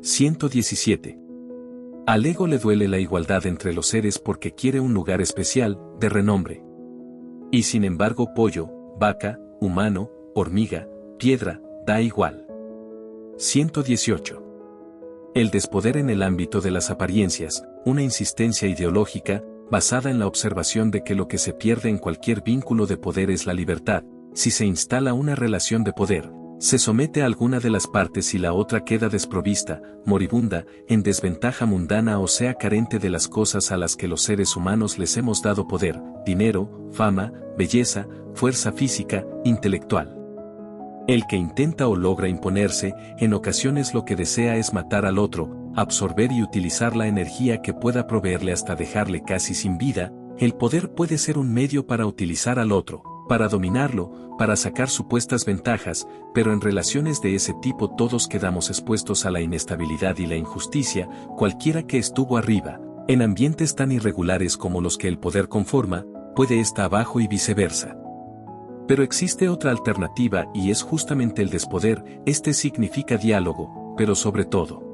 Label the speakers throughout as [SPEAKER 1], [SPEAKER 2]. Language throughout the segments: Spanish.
[SPEAKER 1] 117. Al ego le duele la igualdad entre los seres porque quiere un lugar especial, de renombre. Y sin embargo pollo, vaca, humano, hormiga, piedra, da igual. 118. El despoder en el ámbito de las apariencias, una insistencia ideológica, basada en la observación de que lo que se pierde en cualquier vínculo de poder es la libertad. Si se instala una relación de poder, se somete a alguna de las partes y la otra queda desprovista, moribunda, en desventaja mundana o sea carente de las cosas a las que los seres humanos les hemos dado poder, dinero, fama, belleza, fuerza física, intelectual. El que intenta o logra imponerse, en ocasiones lo que desea es matar al otro, absorber y utilizar la energía que pueda proveerle hasta dejarle casi sin vida. El poder puede ser un medio para utilizar al otro, para dominarlo, para sacar supuestas ventajas, pero en relaciones de ese tipo todos quedamos expuestos a la inestabilidad y la injusticia, cualquiera que estuvo arriba, en ambientes tan irregulares como los que el poder conforma, puede estar abajo y viceversa. Pero existe otra alternativa y es justamente el despoder. Este significa diálogo, pero sobre todo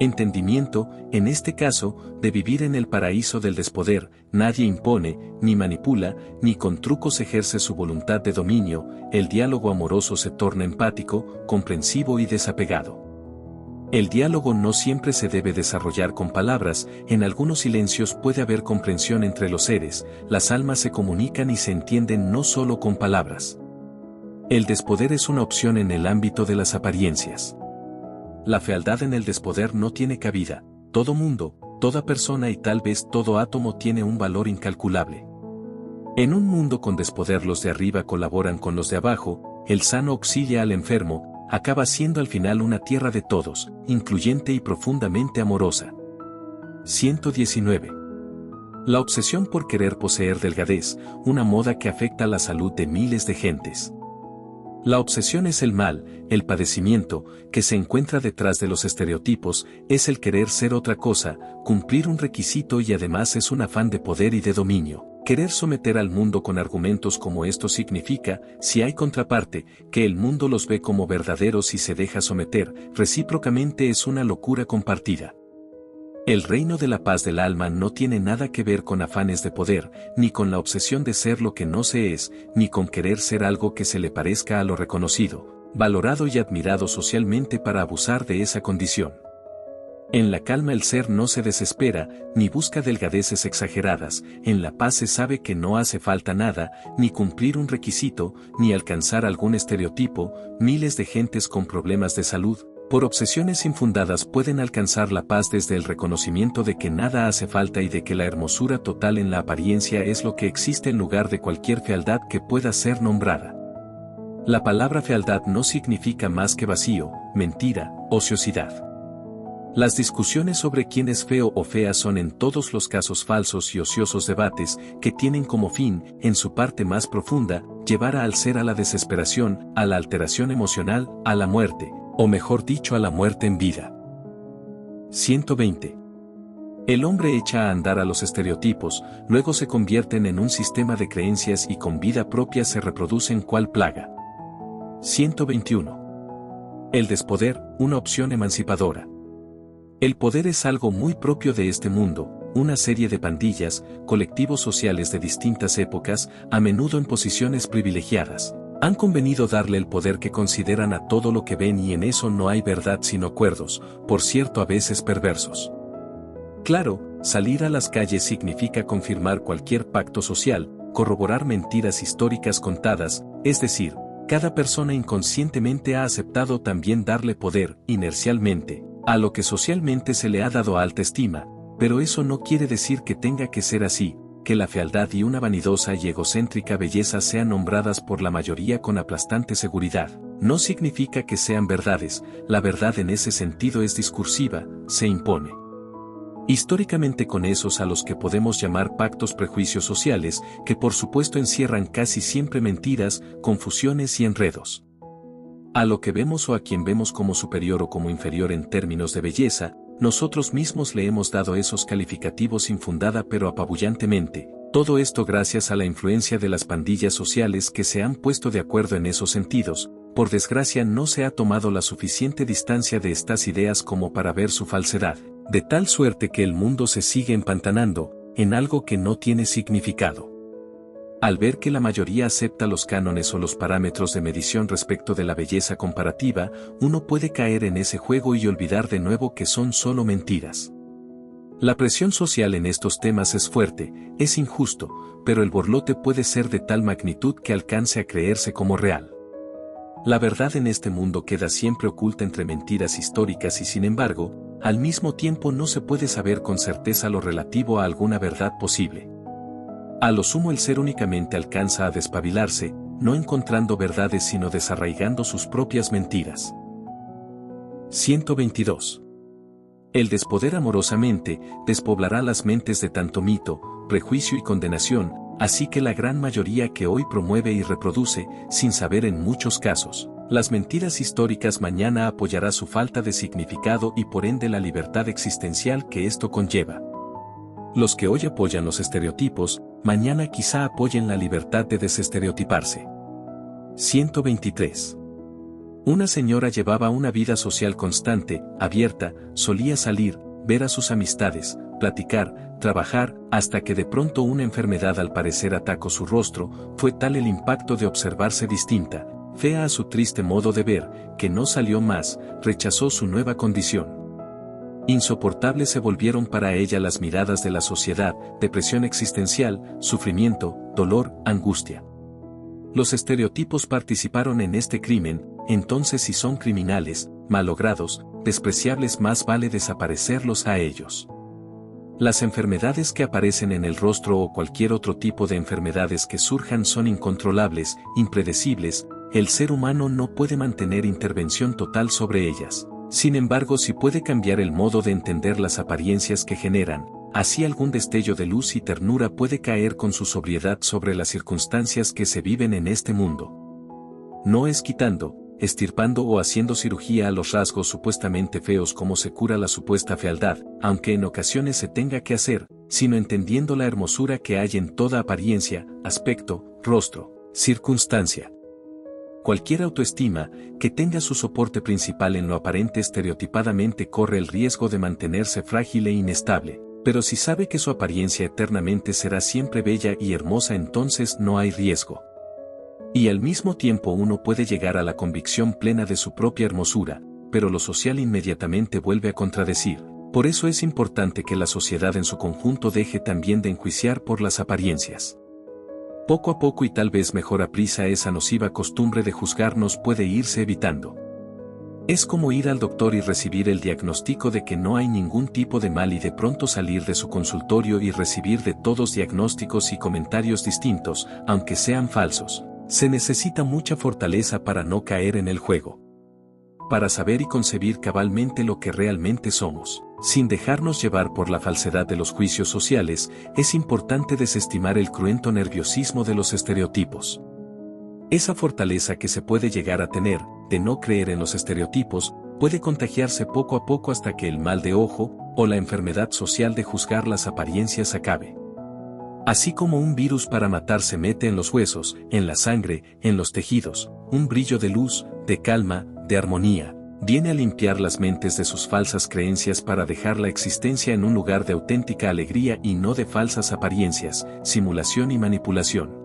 [SPEAKER 1] entendimiento, en este caso, de vivir en el paraíso del despoder. Nadie impone, ni manipula, ni con trucos ejerce su voluntad de dominio. El diálogo amoroso se torna empático, comprensivo y desapegado. El diálogo no siempre se debe desarrollar con palabras, en algunos silencios puede haber comprensión entre los seres, las almas se comunican y se entienden no solo con palabras. El despoder es una opción en el ámbito de las apariencias. La fealdad en el despoder no tiene cabida. Todo mundo, toda persona y tal vez todo átomo tiene un valor incalculable. En un mundo con despoder los de arriba colaboran con los de abajo, el sano auxilia al enfermo, acaba siendo al final una tierra de todos, incluyente y profundamente amorosa. 119. La obsesión por querer poseer delgadez, una moda que afecta la salud de miles de gentes. La obsesión es el mal, el padecimiento, que se encuentra detrás de los estereotipos, es el querer ser otra cosa, cumplir un requisito y además es un afán de poder y de dominio. Querer someter al mundo con argumentos como esto significa, si hay contraparte, que el mundo los ve como verdaderos y se deja someter, recíprocamente es una locura compartida. El reino de la paz del alma no tiene nada que ver con afanes de poder, ni con la obsesión de ser lo que no se es, ni con querer ser algo que se le parezca a lo reconocido, valorado y admirado socialmente para abusar de esa condición. En la calma el ser no se desespera, ni busca delgadeces exageradas, en la paz se sabe que no hace falta nada, ni cumplir un requisito, ni alcanzar algún estereotipo. Miles de gentes con problemas de salud, por obsesiones infundadas pueden alcanzar la paz desde el reconocimiento de que nada hace falta y de que la hermosura total en la apariencia es lo que existe en lugar de cualquier fealdad que pueda ser nombrada. La palabra fealdad no significa más que vacío, mentira, ociosidad. Las discusiones sobre quién es feo o fea son en todos los casos falsos y ociosos debates que tienen como fin, en su parte más profunda, llevar al ser a la desesperación, a la alteración emocional, a la muerte, o mejor dicho a la muerte en vida. 120. El hombre echa a andar a los estereotipos, luego se convierten en un sistema de creencias y con vida propia se reproducen cual plaga. 121. El despoder, una opción emancipadora. El poder es algo muy propio de este mundo, una serie de pandillas, colectivos sociales de distintas épocas, a menudo en posiciones privilegiadas. Han convenido darle el poder que consideran a todo lo que ven y en eso no hay verdad sino acuerdos, por cierto a veces perversos. Claro, salir a las calles significa confirmar cualquier pacto social, corroborar mentiras históricas contadas, es decir, cada persona inconscientemente ha aceptado también darle poder, inercialmente, a lo que socialmente se le ha dado alta estima, pero eso no quiere decir que tenga que ser así, que la fealdad y una vanidosa y egocéntrica belleza sean nombradas por la mayoría con aplastante seguridad. No significa que sean verdades, la verdad en ese sentido es discursiva, se impone. Históricamente con esos a los que podemos llamar pactos prejuicios sociales, que por supuesto encierran casi siempre mentiras, confusiones y enredos. A lo que vemos o a quien vemos como superior o como inferior en términos de belleza, nosotros mismos le hemos dado esos calificativos infundada pero apabullantemente, Todo esto gracias a la influencia de las pandillas sociales que se han puesto de acuerdo en esos sentidos. Por desgracia no se ha tomado la suficiente distancia de estas ideas como para ver su falsedad, de tal suerte que el mundo se sigue empantanando en algo que no tiene significado. Al ver que la mayoría acepta los cánones o los parámetros de medición respecto de la belleza comparativa, uno puede caer en ese juego y olvidar de nuevo que son solo mentiras. La presión social en estos temas es fuerte, es injusto, pero el borlote puede ser de tal magnitud que alcance a creerse como real. La verdad en este mundo queda siempre oculta entre mentiras históricas y sin embargo, al mismo tiempo no se puede saber con certeza lo relativo a alguna verdad posible. A lo sumo el ser únicamente alcanza a despabilarse, no encontrando verdades sino desarraigando sus propias mentiras. 122. El despoder amorosamente despoblará las mentes de tanto mito, prejuicio y condenación, así que la gran mayoría que hoy promueve y reproduce, sin saber en muchos casos, las mentiras históricas mañana apoyará su falta de significado y por ende la libertad existencial que esto conlleva. Los que hoy apoyan los estereotipos, mañana quizá apoyen la libertad de desestereotiparse. 123. Una señora llevaba una vida social constante, abierta, solía salir, ver a sus amistades, platicar, trabajar, hasta que de pronto una enfermedad al parecer atacó su rostro, fue tal el impacto de observarse distinta, fea a su triste modo de ver, que no salió más, rechazó su nueva condición. Insoportables se volvieron para ella las miradas de la sociedad, depresión existencial, sufrimiento, dolor, angustia. Los estereotipos participaron en este crimen, entonces si son criminales, malogrados, despreciables más vale desaparecerlos a ellos. Las enfermedades que aparecen en el rostro o cualquier otro tipo de enfermedades que surjan son incontrolables, impredecibles, el ser humano no puede mantener intervención total sobre ellas. Sin embargo, sí puede cambiar el modo de entender las apariencias que generan, así algún destello de luz y ternura puede caer con su sobriedad sobre las circunstancias que se viven en este mundo. No es quitando, estirpando o haciendo cirugía a los rasgos supuestamente feos como se cura la supuesta fealdad, aunque en ocasiones se tenga que hacer, sino entendiendo la hermosura que hay en toda apariencia, aspecto, rostro, circunstancia. Cualquier autoestima que tenga su soporte principal en lo aparente estereotipadamente corre el riesgo de mantenerse frágil e inestable, pero si sabe que su apariencia eternamente será siempre bella y hermosa entonces no hay riesgo. Y al mismo tiempo uno puede llegar a la convicción plena de su propia hermosura, pero lo social inmediatamente vuelve a contradecir. Por eso es importante que la sociedad en su conjunto deje también de enjuiciar por las apariencias. Poco a poco y tal vez mejor a prisa esa nociva costumbre de juzgarnos puede irse evitando. Es como ir al doctor y recibir el diagnóstico de que no hay ningún tipo de mal y de pronto salir de su consultorio y recibir de todos diagnósticos y comentarios distintos, aunque sean falsos. Se necesita mucha fortaleza para no caer en el juego. Para saber y concebir cabalmente lo que realmente somos, sin dejarnos llevar por la falsedad de los juicios sociales, es importante desestimar el cruento nerviosismo de los estereotipos. Esa fortaleza que se puede llegar a tener, de no creer en los estereotipos, puede contagiarse poco a poco hasta que el mal de ojo, o la enfermedad social de juzgar las apariencias acabe. Así como un virus para matar se mete en los huesos, en la sangre, en los tejidos, un brillo de luz, de calma, de armonía, viene a limpiar las mentes de sus falsas creencias para dejar la existencia en un lugar de auténtica alegría y no de falsas apariencias, simulación y manipulación.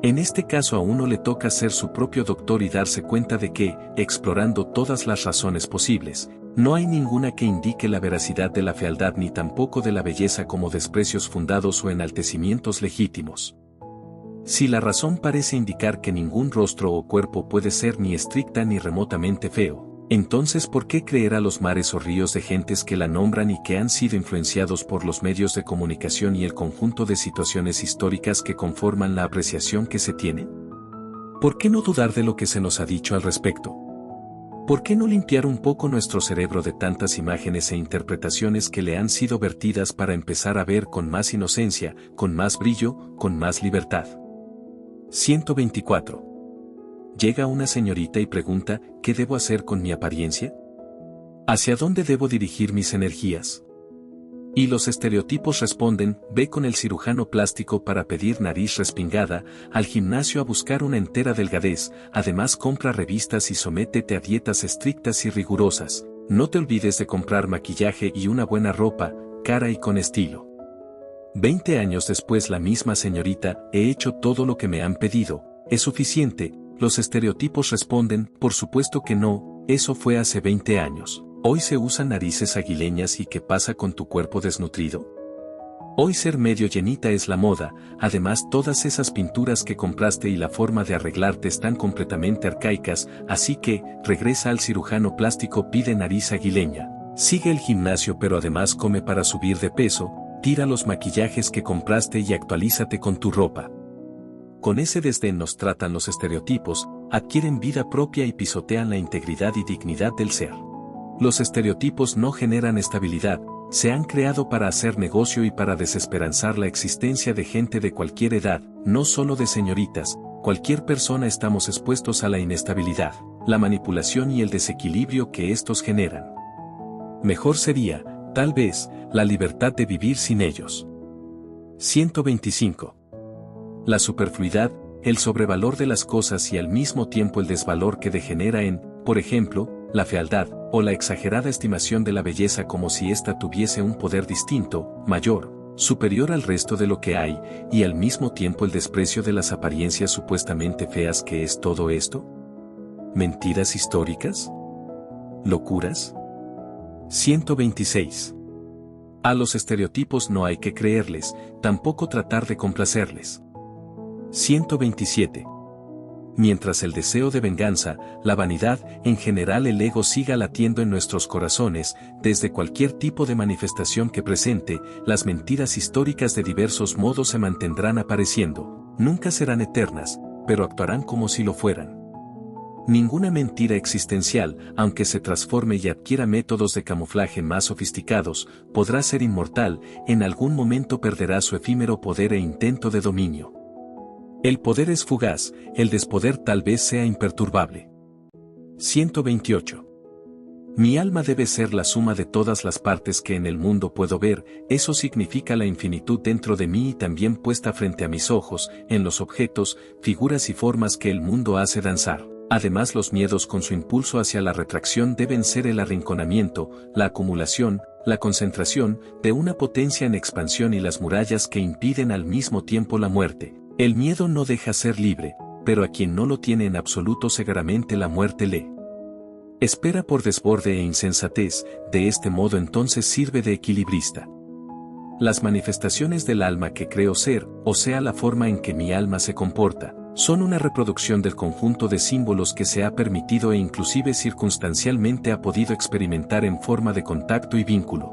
[SPEAKER 1] En este caso a uno le toca ser su propio doctor y darse cuenta de que, explorando todas las razones posibles, no hay ninguna que indique la veracidad de la fealdad ni tampoco de la belleza como desprecios fundados o enaltecimientos legítimos. Si la razón parece indicar que ningún rostro o cuerpo puede ser ni estricta ni remotamente feo, entonces ¿por qué creer a los mares o ríos de gentes que la nombran y que han sido influenciados por los medios de comunicación y el conjunto de situaciones históricas que conforman la apreciación que se tiene? ¿Por qué no dudar de lo que se nos ha dicho al respecto? ¿Por qué no limpiar un poco nuestro cerebro de tantas imágenes e interpretaciones que le han sido vertidas para empezar a ver con más inocencia, con más brillo, con más libertad? 124. Llega una señorita y pregunta, ¿qué debo hacer con mi apariencia? ¿Hacia dónde debo dirigir mis energías? Y los estereotipos responden, ve con el cirujano plástico para pedir nariz respingada, al gimnasio a buscar una entera delgadez, además compra revistas y sométete a dietas estrictas y rigurosas, no te olvides de comprar maquillaje y una buena ropa, cara y con estilo. 20 años después la misma señorita, he hecho todo lo que me han pedido, ¿es suficiente? Los estereotipos responden, por supuesto que no, eso fue hace 20 años. Hoy se usan narices aguileñas y ¿qué pasa con tu cuerpo desnutrido? Hoy ser medio llenita es la moda, además todas esas pinturas que compraste y la forma de arreglarte están completamente arcaicas, así que, regresa al cirujano plástico, pide nariz aguileña, sigue el gimnasio pero además come para subir de peso, tira los maquillajes que compraste y actualízate con tu ropa. Con ese desdén nos tratan los estereotipos, adquieren vida propia y pisotean la integridad y dignidad del ser. Los estereotipos no generan estabilidad, se han creado para hacer negocio y para desesperanzar la existencia de gente de cualquier edad, no solo de señoritas, cualquier persona estamos expuestos a la inestabilidad, la manipulación y el desequilibrio que estos generan. Mejor sería, tal vez, la libertad de vivir sin ellos. 125. La superfluidad, el sobrevalor de las cosas y al mismo tiempo el desvalor que degenera en, por ejemplo, la fealdad, o la exagerada estimación de la belleza como si ésta tuviese un poder distinto, mayor, superior al resto de lo que hay, y al mismo tiempo el desprecio de las apariencias supuestamente feas. ¿Qué es todo esto? ¿Mentiras históricas? ¿Locuras? 126. A los estereotipos no hay que creerles, tampoco tratar de complacerles. 127. Mientras el deseo de venganza, la vanidad, en general el ego siga latiendo en nuestros corazones, desde cualquier tipo de manifestación que presente, las mentiras históricas de diversos modos se mantendrán apareciendo, nunca serán eternas, pero actuarán como si lo fueran. Ninguna mentira existencial, aunque se transforme y adquiera métodos de camuflaje más sofisticados, podrá ser inmortal, en algún momento perderá su efímero poder e intento de dominio. El poder es fugaz, el despoder tal vez sea imperturbable. 128. Mi alma debe ser la suma de todas las partes que en el mundo puedo ver, eso significa la infinitud dentro de mí y también puesta frente a mis ojos, en los objetos, figuras y formas que el mundo hace danzar. Además los miedos con su impulso hacia la retracción deben ser el arrinconamiento, la acumulación, la concentración, de una potencia en expansión y las murallas que impiden al mismo tiempo la muerte. El miedo no deja ser libre, pero a quien no lo tiene en absoluto cegaramente la muerte le espera por desborde e insensatez, de este modo entonces sirve de equilibrista. Las manifestaciones del alma que creo ser, o sea la forma en que mi alma se comporta, son una reproducción del conjunto de símbolos que se ha permitido e inclusive circunstancialmente ha podido experimentar en forma de contacto y vínculo.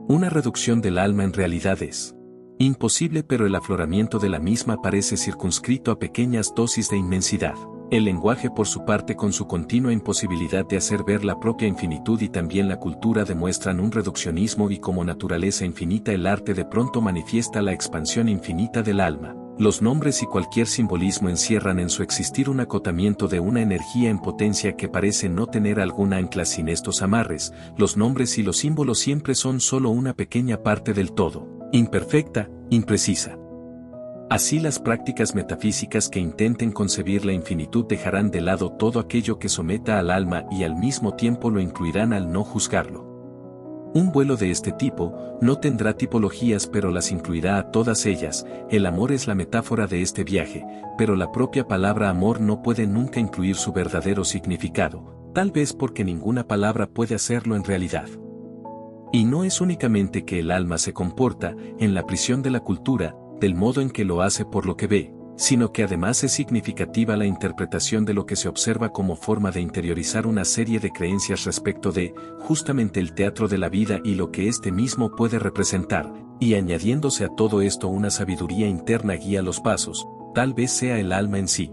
[SPEAKER 1] Una reducción del alma en realidad es imposible, pero el afloramiento de la misma parece circunscrito a pequeñas dosis de inmensidad. El lenguaje por su parte con su continua imposibilidad de hacer ver la propia infinitud y también la cultura demuestran un reduccionismo y como naturaleza infinita el arte de pronto manifiesta la expansión infinita del alma. Los nombres y cualquier simbolismo encierran en su existir un acotamiento de una energía en potencia que parece no tener algún ancla sin estos amarres. Los nombres y los símbolos siempre son solo una pequeña parte del todo, imperfecta, imprecisa. Así las prácticas metafísicas que intenten concebir la infinitud dejarán de lado todo aquello que someta al alma y al mismo tiempo lo incluirán al no juzgarlo. Un vuelo de este tipo no tendrá tipologías pero las incluirá a todas ellas. El amor es la metáfora de este viaje, pero la propia palabra amor no puede nunca incluir su verdadero significado, tal vez porque ninguna palabra puede hacerlo en realidad. Y no es únicamente que el alma se comporta, en la prisión de la cultura, del modo en que lo hace por lo que ve, sino que además es significativa la interpretación de lo que se observa como forma de interiorizar una serie de creencias respecto de, justamente el teatro de la vida y lo que éste mismo puede representar, y añadiéndose a todo esto una sabiduría interna guía los pasos, tal vez sea el alma en sí.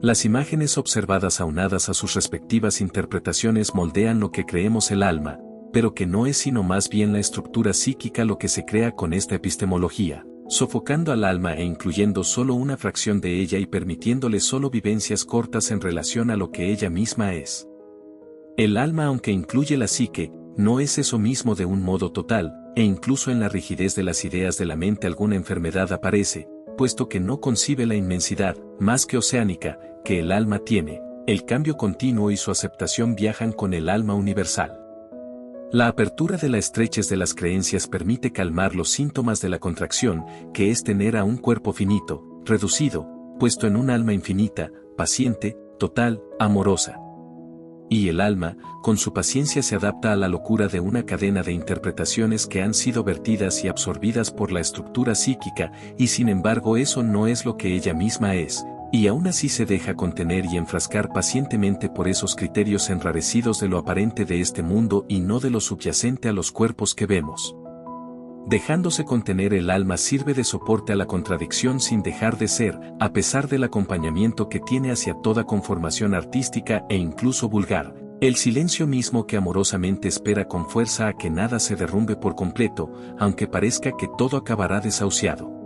[SPEAKER 1] Las imágenes observadas aunadas a sus respectivas interpretaciones moldean lo que creemos el alma, pero que no es sino más bien la estructura psíquica lo que se crea con esta epistemología, sofocando al alma e incluyendo solo una fracción de ella y permitiéndole solo vivencias cortas en relación a lo que ella misma es. El alma, aunque incluye la psique, no es eso mismo de un modo total, e incluso en la rigidez de las ideas de la mente alguna enfermedad aparece, puesto que no concibe la inmensidad, más que oceánica, que el alma tiene. El cambio continuo y su aceptación viajan con el alma universal. La apertura de la estrechez de las creencias permite calmar los síntomas de la contracción, que es tener a un cuerpo finito, reducido, puesto en un alma infinita, paciente, total, amorosa. Y el alma, con su paciencia se adapta a la locura de una cadena de interpretaciones que han sido vertidas y absorbidas por la estructura psíquica, y sin embargo eso no es lo que ella misma es, y aún así se deja contener y enfrascar pacientemente por esos criterios enrarecidos de lo aparente de este mundo y no de lo subyacente a los cuerpos que vemos. Dejándose contener el alma sirve de soporte a la contradicción sin dejar de ser, a pesar del acompañamiento que tiene hacia toda conformación artística e incluso vulgar, el silencio mismo que amorosamente espera con fuerza a que nada se derrumbe por completo, aunque parezca que todo acabará desahuciado.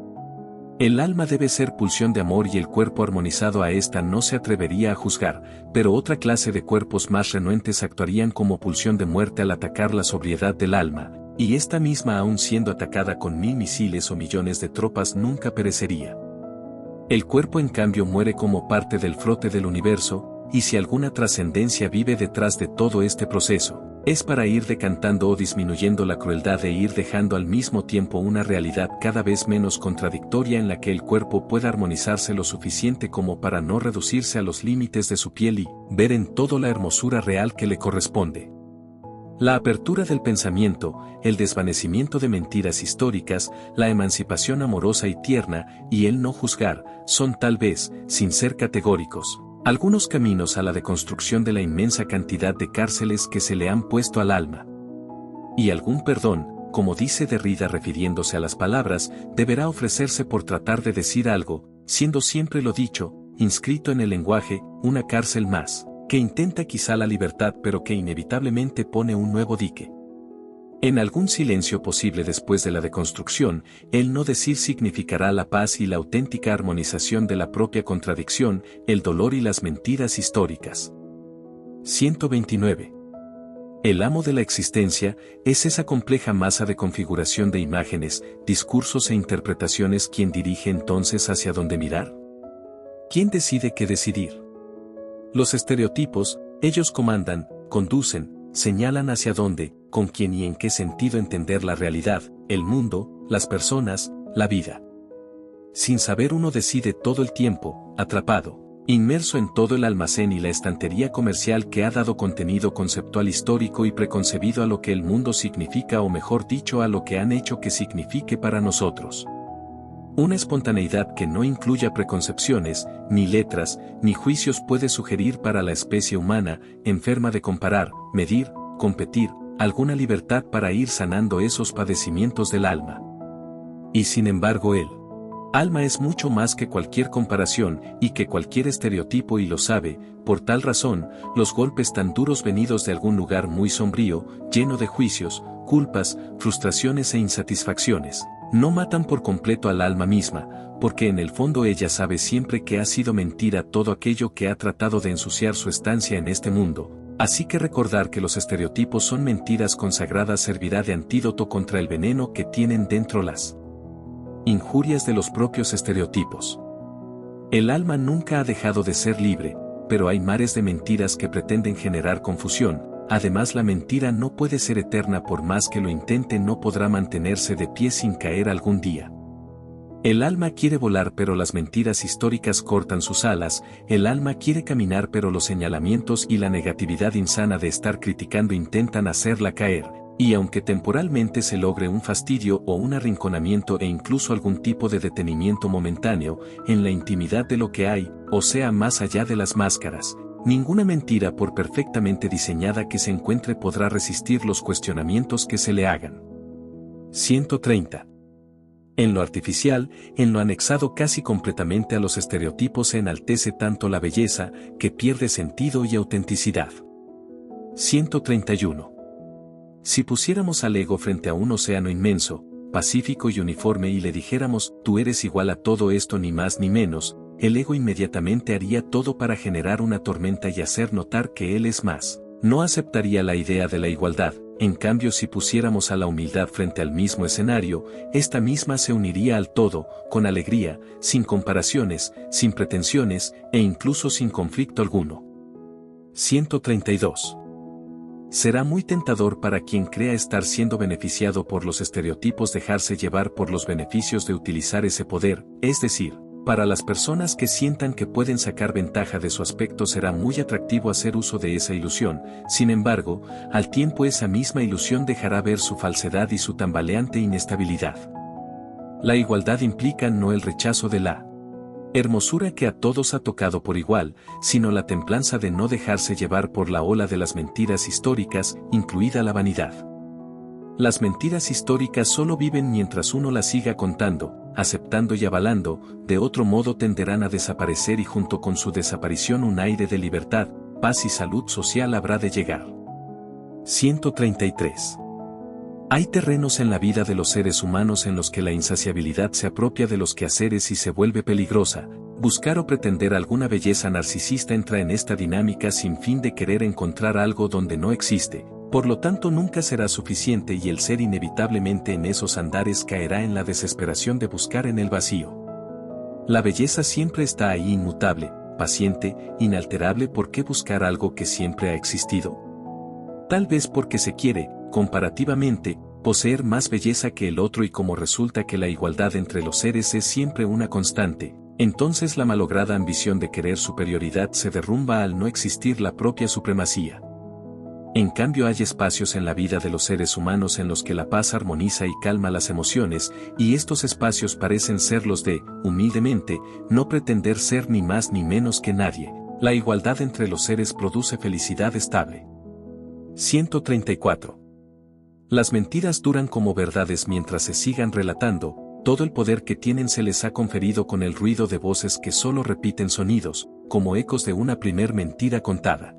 [SPEAKER 1] El alma debe ser pulsión de amor y el cuerpo armonizado a esta no se atrevería a juzgar, pero otra clase de cuerpos más renuentes actuarían como pulsión de muerte al atacar la sobriedad del alma, y esta misma aún siendo atacada con 1000 misiles o millones de tropas nunca perecería. El cuerpo en cambio muere como parte del frote del universo, y si alguna trascendencia vive detrás de todo este proceso, es para ir decantando o disminuyendo la crueldad e ir dejando al mismo tiempo una realidad cada vez menos contradictoria en la que el cuerpo pueda armonizarse lo suficiente como para no reducirse a los límites de su piel y ver en todo la hermosura real que le corresponde. La apertura del pensamiento, el desvanecimiento de mentiras históricas, la emancipación amorosa y tierna, y el no juzgar, son tal vez, sin ser categóricos, algunos caminos a la deconstrucción de la inmensa cantidad de cárceles que se le han puesto al alma. Y algún perdón, como dice Derrida refiriéndose a las palabras, deberá ofrecerse por tratar de decir algo, siendo siempre lo dicho, inscrito en el lenguaje, una cárcel más, que intenta quizá la libertad pero que inevitablemente pone un nuevo dique. En algún silencio posible después de la deconstrucción, el no decir significará la paz y la auténtica armonización de la propia contradicción, el dolor y las mentiras históricas. 129. El amo de la existencia es esa compleja masa de configuración de imágenes, discursos e interpretaciones quien dirige entonces hacia dónde mirar. ¿Quién decide qué decidir? Los estereotipos, ellos comandan, conducen, señalan hacia dónde, con quién y en qué sentido entender la realidad, el mundo, las personas, la vida. Sin saber uno decide todo el tiempo, atrapado, inmerso en todo el almacén y la estantería comercial que ha dado contenido conceptual histórico y preconcebido a lo que el mundo significa o mejor dicho a lo que han hecho que signifique para nosotros. Una espontaneidad que no incluya preconcepciones, ni letras, ni juicios puede sugerir para la especie humana, enferma de comparar, medir, competir, alguna libertad para ir sanando esos padecimientos del alma. Y sin embargo el alma es mucho más que cualquier comparación y que cualquier estereotipo y lo sabe, por tal razón, los golpes tan duros venidos de algún lugar muy sombrío, lleno de juicios, culpas, frustraciones e insatisfacciones, no matan por completo al alma misma, porque en el fondo ella sabe siempre que ha sido mentira todo aquello que ha tratado de ensuciar su estancia en este mundo. Así que recordar que los estereotipos son mentiras consagradas servirá de antídoto contra el veneno que tienen dentro las injurias de los propios estereotipos. El alma nunca ha dejado de ser libre, pero hay mares de mentiras que pretenden generar confusión. Además, la mentira no puede ser eterna, por más que lo intente no podrá mantenerse de pie sin caer algún día. El alma quiere volar pero las mentiras históricas cortan sus alas, el alma quiere caminar pero los señalamientos y la negatividad insana de estar criticando intentan hacerla caer, y aunque temporalmente se logre un fastidio o un arrinconamiento e incluso algún tipo de detenimiento momentáneo, en la intimidad de lo que hay, o sea más allá de las máscaras, ninguna mentira por perfectamente diseñada que se encuentre podrá resistir los cuestionamientos que se le hagan. 130. En lo artificial, en lo anexado casi completamente a los estereotipos se enaltece tanto la belleza, que pierde sentido y autenticidad. 131. Si pusiéramos al ego frente a un océano inmenso, pacífico y uniforme y le dijéramos, tú eres igual a todo esto ni más ni menos, el ego inmediatamente haría todo para generar una tormenta y hacer notar que él es más. No aceptaría la idea de la igualdad, En cambio, si pusiéramos a la humildad frente al mismo escenario, esta misma se uniría al todo, con alegría, sin comparaciones, sin pretensiones, e incluso sin conflicto alguno. 132. Será muy tentador para quien crea estar siendo beneficiado por los estereotipos dejarse llevar por los beneficios de utilizar ese poder, es decir, para las personas que sientan que pueden sacar ventaja de su aspecto será muy atractivo hacer uso de esa ilusión. Sin embargo, al tiempo esa misma ilusión dejará ver su falsedad y su tambaleante inestabilidad. La igualdad implica no el rechazo de la hermosura que a todos ha tocado por igual, sino la templanza de no dejarse llevar por la ola de las mentiras históricas, incluida la vanidad. Las mentiras históricas solo viven mientras uno las siga contando, aceptando y avalando, de otro modo tenderán a desaparecer y junto con su desaparición un aire de libertad, paz y salud social habrá de llegar. 133. Hay terrenos en la vida de los seres humanos en los que la insaciabilidad se apropia de los quehaceres y se vuelve peligrosa. Buscar o pretender alguna belleza narcisista entra en esta dinámica sin fin de querer encontrar algo donde no existe. Por lo tanto nunca será suficiente y el ser inevitablemente en esos andares caerá en la desesperación de buscar en el vacío. La belleza siempre está ahí inmutable, paciente, inalterable. ¿Por qué buscar algo que siempre ha existido? Tal vez porque se quiere, comparativamente, poseer más belleza que el otro y como resulta que la igualdad entre los seres es siempre una constante, entonces la malograda ambición de querer superioridad se derrumba al no existir la propia supremacía. En cambio hay espacios en la vida de los seres humanos en los que la paz armoniza y calma las emociones, y estos espacios parecen ser los de, humildemente, no pretender ser ni más ni menos que nadie. La igualdad entre los seres produce felicidad estable. 134. Las mentiras duran como verdades mientras se sigan relatando, todo el poder que tienen se les ha conferido con el ruido de voces que solo repiten sonidos, como ecos de una primer mentira contada.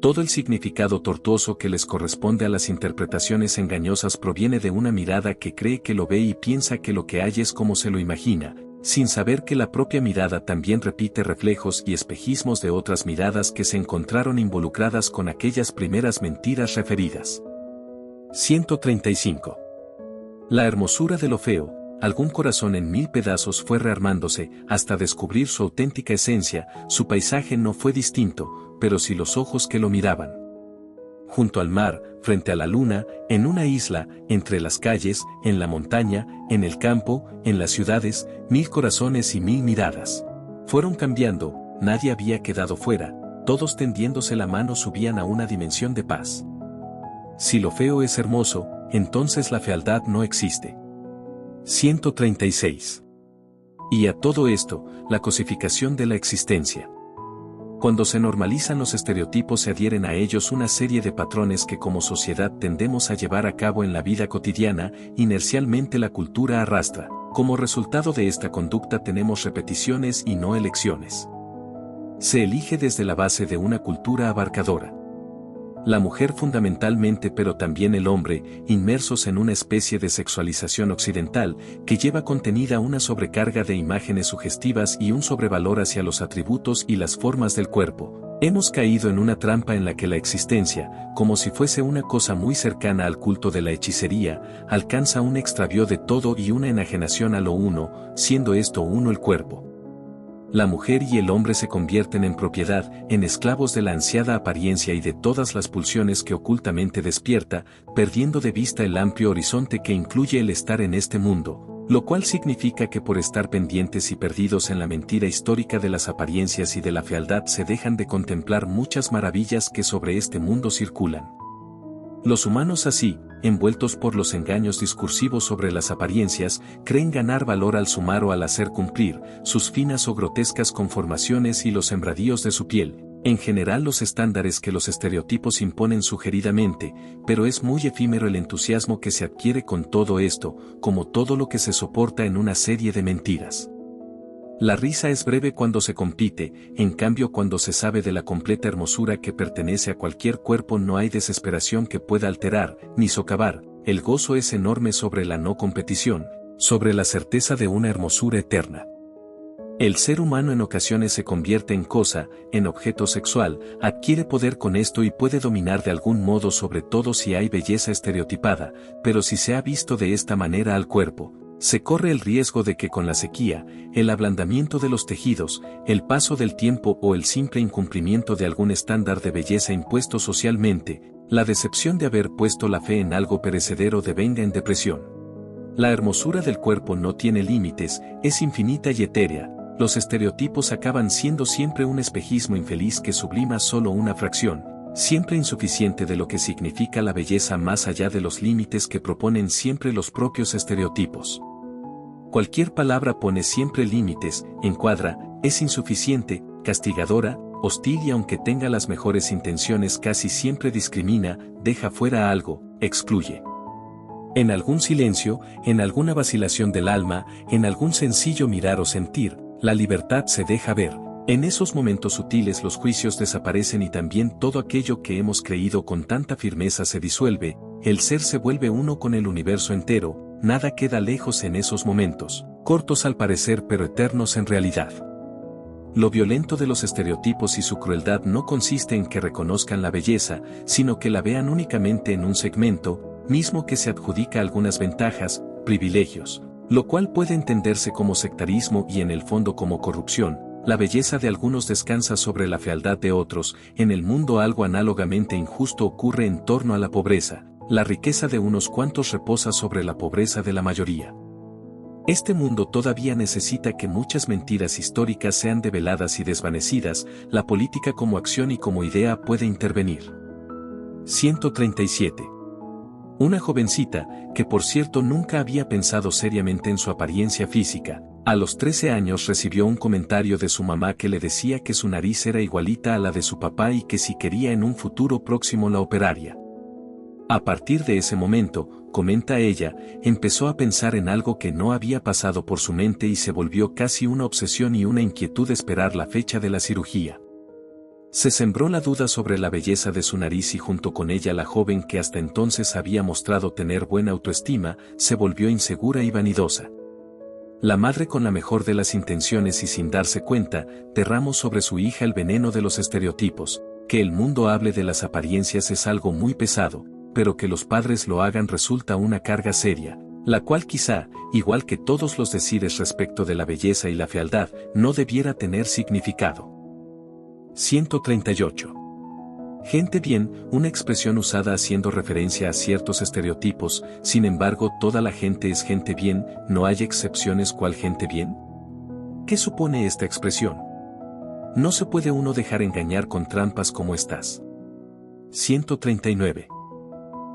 [SPEAKER 1] Todo el significado tortuoso que les corresponde a las interpretaciones engañosas proviene de una mirada que cree que lo ve y piensa que lo que hay es como se lo imagina, sin saber que la propia mirada también repite reflejos y espejismos de otras miradas que se encontraron involucradas con aquellas primeras mentiras referidas. 135. La hermosura de lo feo, algún corazón en 1000 pedazos fue rearmándose hasta descubrir su auténtica esencia. Su paisaje no fue distinto, pero sí los ojos que lo miraban. Junto al mar, frente a la luna, en una isla, entre las calles, en la montaña, en el campo, en las ciudades, 1000 corazones y 1000 miradas. Fueron cambiando, nadie había quedado fuera, todos tendiéndose la mano subían a una dimensión de paz. Si lo feo es hermoso, entonces la fealdad no existe. 136. Y a todo esto, la cosificación de la existencia. Cuando se normalizan los estereotipos se adhieren a ellos una serie de patrones que como sociedad tendemos a llevar a cabo en la vida cotidiana, inercialmente la cultura arrastra. Como resultado de esta conducta tenemos repeticiones y no elecciones. Se elige desde la base de una cultura abarcadora. La mujer fundamentalmente pero también el hombre, inmersos en una especie de sexualización occidental, que lleva contenida una sobrecarga de imágenes sugestivas y un sobrevalor hacia los atributos y las formas del cuerpo. Hemos caído en una trampa en la que la existencia, como si fuese una cosa muy cercana al culto de la hechicería, alcanza un extravío de todo y una enajenación a lo uno, siendo esto uno el cuerpo. La mujer y el hombre se convierten en propiedad, en esclavos de la ansiada apariencia y de todas las pulsiones que ocultamente despierta, perdiendo de vista el amplio horizonte que incluye el estar en este mundo, lo cual significa que por estar pendientes y perdidos en la mentira histórica de las apariencias y de la fealdad se dejan de contemplar muchas maravillas que sobre este mundo circulan. Los humanos así, envueltos por los engaños discursivos sobre las apariencias, creen ganar valor al sumar o al hacer cumplir sus finas o grotescas conformaciones y los sembradíos de su piel, en general los estándares que los estereotipos imponen sugeridamente, pero es muy efímero el entusiasmo que se adquiere con todo esto, como todo lo que se soporta en una serie de mentiras. La risa es breve cuando se compite, en cambio cuando se sabe de la completa hermosura que pertenece a cualquier cuerpo no hay desesperación que pueda alterar, ni socavar, el gozo es enorme sobre la no competición, sobre la certeza de una hermosura eterna. El ser humano en ocasiones se convierte en cosa, en objeto sexual, adquiere poder con esto y puede dominar de algún modo sobre todo si hay belleza estereotipada, pero si se ha visto de esta manera al cuerpo, se corre el riesgo de que con la sequía, el ablandamiento de los tejidos, el paso del tiempo o el simple incumplimiento de algún estándar de belleza impuesto socialmente, la decepción de haber puesto la fe en algo perecedero devenga en depresión. La hermosura del cuerpo no tiene límites, es infinita y etérea. Los estereotipos acaban siendo siempre un espejismo infeliz que sublima solo una fracción, siempre insuficiente de lo que significa la belleza más allá de los límites que proponen siempre los propios estereotipos. Cualquier palabra pone siempre límites, encuadra, es insuficiente, castigadora, hostil y aunque tenga las mejores intenciones casi siempre discrimina, deja fuera algo, excluye. En algún silencio, en alguna vacilación del alma, en algún sencillo mirar o sentir, la libertad se deja ver. En esos momentos sutiles los juicios desaparecen y también todo aquello que hemos creído con tanta firmeza se disuelve, el ser se vuelve uno con el universo entero, nada queda lejos en esos momentos, cortos al parecer pero eternos en realidad. Lo violento de los estereotipos y su crueldad no consiste en que reconozcan la belleza, sino que la vean únicamente en un segmento, mismo que se adjudica algunas ventajas, privilegios, lo cual puede entenderse como sectarismo y en el fondo como corrupción. La belleza de algunos descansa sobre la fealdad de otros, en el mundo algo análogamente injusto ocurre en torno a la pobreza, la riqueza de unos cuantos reposa sobre la pobreza de la mayoría. Este mundo todavía necesita que muchas mentiras históricas sean develadas y desvanecidas, la política como acción y como idea puede intervenir. 137. Una jovencita, que por cierto nunca había pensado seriamente en su apariencia física, a los 13 años recibió un comentario de su mamá que le decía que su nariz era igualita a la de su papá y que si quería en un futuro próximo la operaría. A partir de ese momento, comenta ella, empezó a pensar en algo que no había pasado por su mente y se volvió casi una obsesión y una inquietud esperar la fecha de la cirugía. Se sembró la duda sobre la belleza de su nariz y junto con ella la joven que hasta entonces había mostrado tener buena autoestima, se volvió insegura y vanidosa. La madre con la mejor de las intenciones y sin darse cuenta, derramó sobre su hija el veneno de los estereotipos, que el mundo hable de las apariencias es algo muy pesado, pero que los padres lo hagan resulta una carga seria, la cual quizá, igual que todos los decires respecto de la belleza y la fealdad, no debiera tener significado. 138. Gente bien, una expresión usada haciendo referencia a ciertos estereotipos, sin embargo toda la gente es gente bien, ¿no hay excepciones cual gente bien? ¿Qué supone esta expresión? No se puede uno dejar engañar con trampas como estas. 139.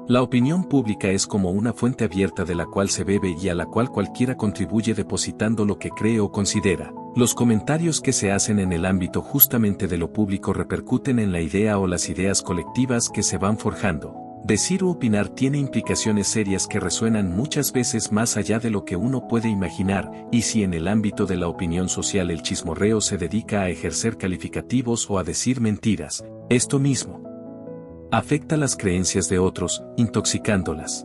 [SPEAKER 1] La opinión pública es como una fuente abierta de la cual se bebe y a la cual cualquiera contribuye depositando lo que cree o considera. Los comentarios que se hacen en el ámbito justamente de lo público repercuten en la idea o las ideas colectivas que se van forjando. Decir o opinar tiene implicaciones serias que resuenan muchas veces más allá de lo que uno puede imaginar, y si en el ámbito de la opinión social el chismorreo se dedica a ejercer calificativos o a decir mentiras, esto mismo afecta las creencias de otros, intoxicándolas.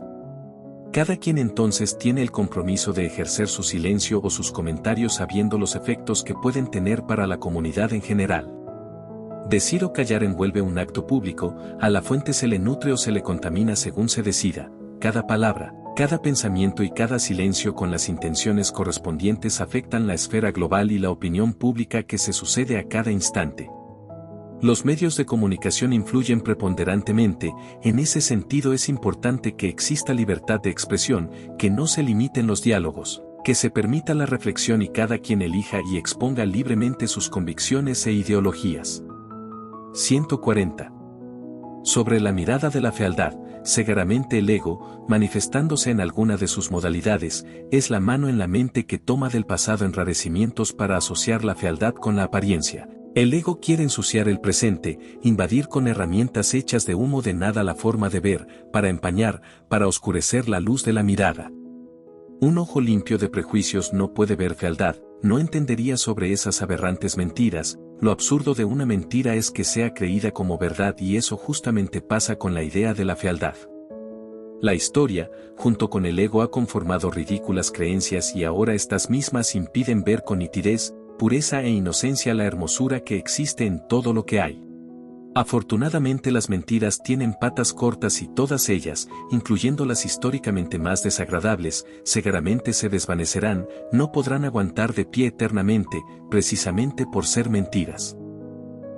[SPEAKER 1] Cada quien entonces tiene el compromiso de ejercer su silencio o sus comentarios sabiendo los efectos que pueden tener para la comunidad en general. Decir o callar envuelve un acto público, a la fuente se le nutre o se le contamina según se decida. Cada palabra, cada pensamiento y cada silencio con las intenciones correspondientes afectan la esfera global y la opinión pública que se sucede a cada instante. Los medios de comunicación influyen preponderantemente, en ese sentido es importante que exista libertad de expresión, que no se limiten los diálogos, que se permita la reflexión y cada quien elija y exponga libremente sus convicciones e ideologías. 140. Sobre la mirada de la fealdad, segaramente el ego, manifestándose en alguna de sus modalidades, es la mano en la mente que toma del pasado enrarecimientos para asociar la fealdad con la apariencia. El ego quiere ensuciar el presente, invadir con herramientas hechas de humo de nada la forma de ver, para empañar, para oscurecer la luz de la mirada. Un ojo limpio de prejuicios no puede ver fealdad, no entendería sobre esas aberrantes mentiras. Lo absurdo de una mentira es que sea creída como verdad y eso justamente pasa con la idea de la fealdad. La historia, junto con el ego ha conformado ridículas creencias y ahora estas mismas impiden ver con nitidez, pureza e inocencia la hermosura que existe en todo lo que hay. Afortunadamente las mentiras tienen patas cortas y todas ellas, incluyendo las históricamente más desagradables, segaramente se desvanecerán, no podrán aguantar de pie eternamente, precisamente por ser mentiras.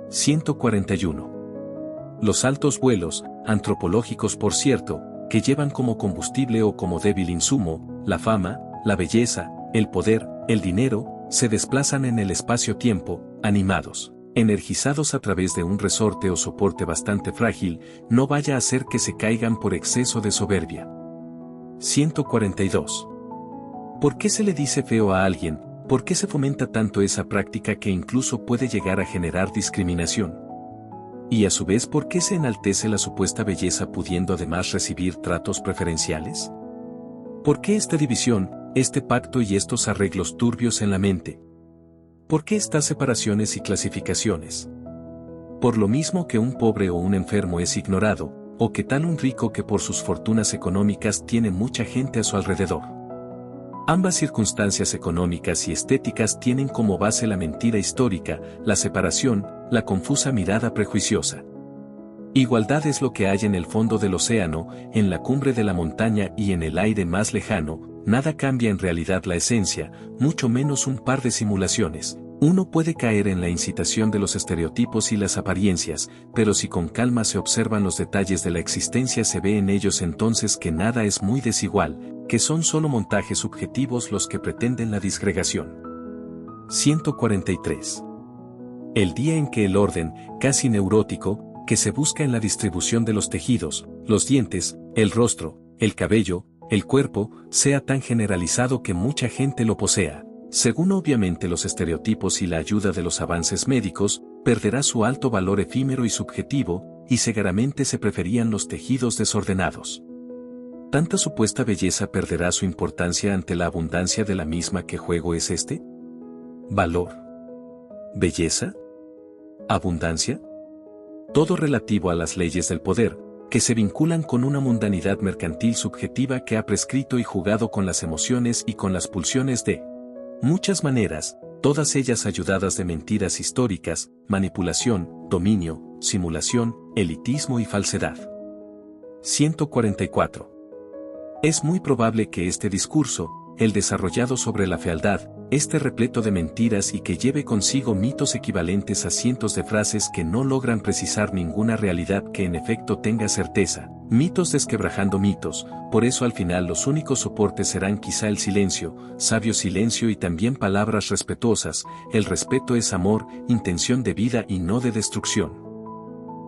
[SPEAKER 1] 141. Los altos vuelos, antropológicos por cierto, que llevan como combustible o como débil insumo, la fama, la belleza, el poder, el dinero, se desplazan en el espacio-tiempo, animados, energizados a través de un resorte o soporte bastante frágil, no vaya a ser que se caigan por exceso de soberbia. 142. ¿Por qué se le dice feo a alguien? ¿Por qué se fomenta tanto esa práctica que incluso puede llegar a generar discriminación? Y a su vez, ¿por qué se enaltece la supuesta belleza pudiendo además recibir tratos preferenciales? ¿Por qué esta división, este pacto y estos arreglos turbios en la mente? ¿Por qué estas separaciones y clasificaciones? Por lo mismo que un pobre o un enfermo es ignorado, o que tal un rico que por sus fortunas económicas tiene mucha gente a su alrededor. Ambas circunstancias económicas y estéticas tienen como base la mentira histórica, la separación, la confusa mirada prejuiciosa. Igualdad es lo que hay en el fondo del océano, en la cumbre de la montaña y en el aire más lejano, nada cambia en realidad la esencia, mucho menos un par de simulaciones. Uno puede caer en la incitación de los estereotipos y las apariencias, pero si con calma se observan los detalles de la existencia se ve en ellos entonces que nada es muy desigual, que son solo montajes subjetivos los que pretenden la disgregación. 143. El día en que el orden, casi neurótico, que se busca en la distribución de los tejidos, los dientes, el rostro, el cabello, el cuerpo, sea tan generalizado que mucha gente lo posea, según obviamente los estereotipos y la ayuda de los avances médicos, perderá su alto valor efímero y subjetivo, y segaramente se preferían los tejidos desordenados. ¿Tanta supuesta belleza perderá su importancia ante la abundancia de la misma? ¿Qué juego es este? ¿Valor? ¿Belleza? ¿Abundancia? Todo relativo a las leyes del poder, que se vinculan con una mundanidad mercantil subjetiva que ha prescrito y jugado con las emociones y con las pulsiones de muchas maneras, todas ellas ayudadas de mentiras históricas, manipulación, dominio, simulación, elitismo y falsedad. 144. Es muy probable que este discurso, el desarrollado sobre la fealdad, esté repleto de mentiras y que lleve consigo mitos equivalentes a cientos de frases que no logran precisar ninguna realidad que en efecto tenga certeza, mitos desquebrajando mitos, por eso al final los únicos soportes serán quizá el silencio, sabio silencio y también palabras respetuosas, el respeto es amor, intención de vida y no de destrucción.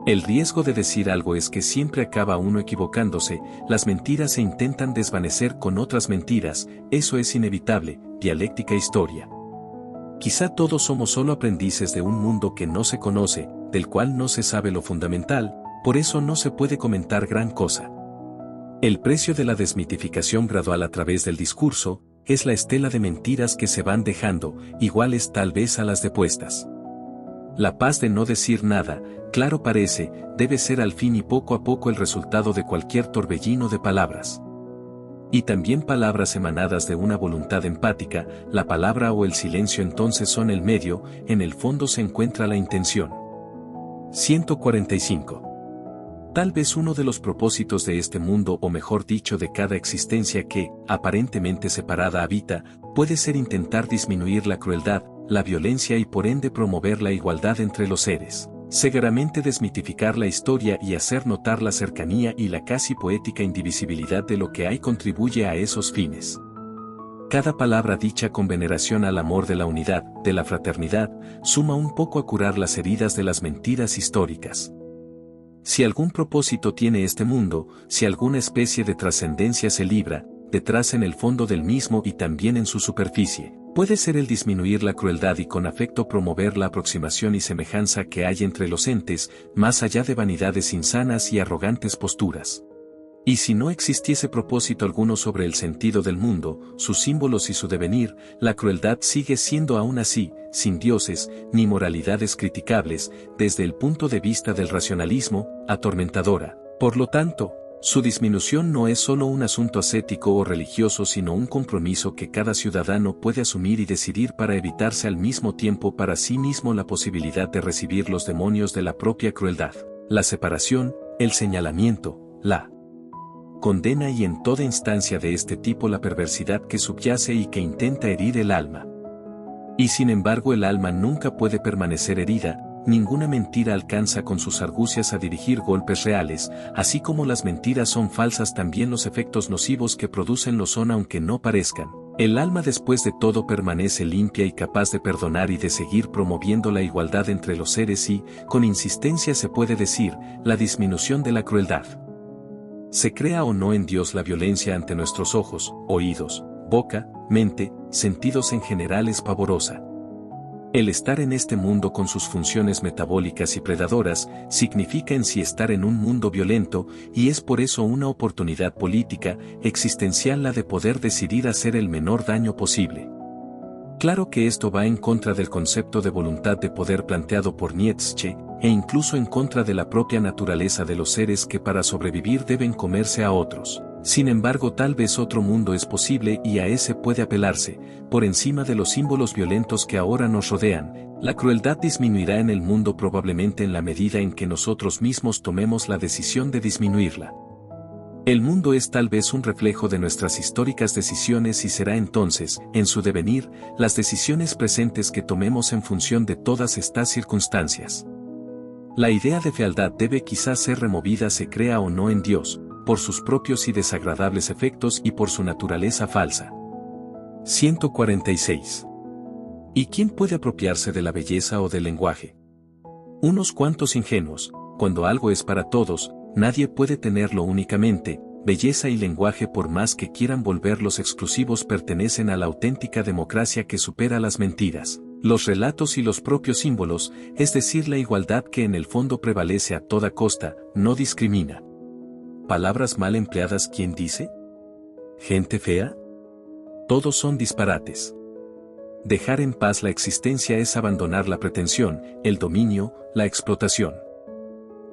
[SPEAKER 1] El riesgo de decir algo es que siempre acaba uno equivocándose, las mentiras se intentan desvanecer con otras mentiras, eso es inevitable, dialéctica historia. Quizá todos somos solo aprendices de un mundo que no se conoce, del cual no se sabe lo fundamental, por eso no se puede comentar gran cosa. El precio de la desmitificación gradual a través del discurso, es la estela de mentiras que se van dejando, iguales tal vez a las depuestas. La paz de no decir nada, claro parece, debe ser al fin y poco a poco el resultado de cualquier torbellino de palabras. Y también palabras emanadas de una voluntad empática, la palabra o el silencio entonces son el medio, en el fondo se encuentra la intención. 145. Tal vez uno de los propósitos de este mundo o mejor dicho de cada existencia que, aparentemente separada habita, puede ser intentar disminuir la crueldad, la violencia y por ende promover la igualdad entre los seres, segaramente desmitificar la historia y hacer notar la cercanía y la casi poética indivisibilidad de lo que hay contribuye a esos fines. Cada palabra dicha con veneración al amor de la unidad, de la fraternidad, suma un poco a curar las heridas de las mentiras históricas. Si algún propósito tiene este mundo, si alguna especie de trascendencia se libra, detrás en el fondo del mismo y también en su superficie, puede ser el disminuir la crueldad y con afecto promover la aproximación y semejanza que hay entre los entes, más allá de vanidades insanas y arrogantes posturas. Y si no existiese propósito alguno sobre el sentido del mundo, sus símbolos y su devenir, la crueldad sigue siendo aún así, sin dioses, ni moralidades criticables, desde el punto de vista del racionalismo, atormentadora. Por lo tanto, Su disminución no es solo un asunto ascético o religioso, sino un compromiso que cada ciudadano puede asumir y decidir para evitarse al mismo tiempo para sí mismo la posibilidad de recibir los demonios de la propia crueldad, la separación, el señalamiento, la condena y en toda instancia de este tipo la perversidad que subyace y que intenta herir el alma. Y sin embargo el alma nunca puede permanecer herida. Ninguna mentira alcanza con sus argucias a dirigir golpes reales, así como las mentiras son falsas también los efectos nocivos que producen lo son aunque no parezcan. El alma después de todo permanece limpia y capaz de perdonar y de seguir promoviendo la igualdad entre los seres y, con insistencia se puede decir, la disminución de la crueldad. Se crea o no en Dios la violencia ante nuestros ojos, oídos, boca, mente, sentidos en general es pavorosa. El estar en este mundo con sus funciones metabólicas y predadoras, significa en sí estar en un mundo violento, y es por eso una oportunidad política, existencial la de poder decidir hacer el menor daño posible. Claro que esto va en contra del concepto de voluntad de poder planteado por Nietzsche, e incluso en contra de la propia naturaleza de los seres que para sobrevivir deben comerse a otros. Sin embargo, tal vez otro mundo es posible y a ese puede apelarse, por encima de los símbolos violentos que ahora nos rodean. La crueldad disminuirá en el mundo probablemente en la medida en que nosotros mismos tomemos la decisión de disminuirla. El mundo es tal vez un reflejo de nuestras históricas decisiones y será entonces, en su devenir, las decisiones presentes que tomemos en función de todas estas circunstancias. La idea de fealdad debe quizás ser removida, se crea o no en Dios, por sus propios y desagradables efectos y por su naturaleza falsa. 146. ¿Y quién puede apropiarse de la belleza o del lenguaje? Unos cuantos ingenuos. Cuando algo es para todos, nadie puede tenerlo únicamente. Belleza y lenguaje, por más que quieran volverlos exclusivos, pertenecen a la auténtica democracia que supera las mentiras, los relatos y los propios símbolos, es decir, la igualdad que en el fondo prevalece a toda costa, no discrimina. ¿Palabras mal empleadas quién dice? ¿Gente fea? Todos son disparates. Dejar en paz la existencia es abandonar la pretensión, el dominio, la explotación.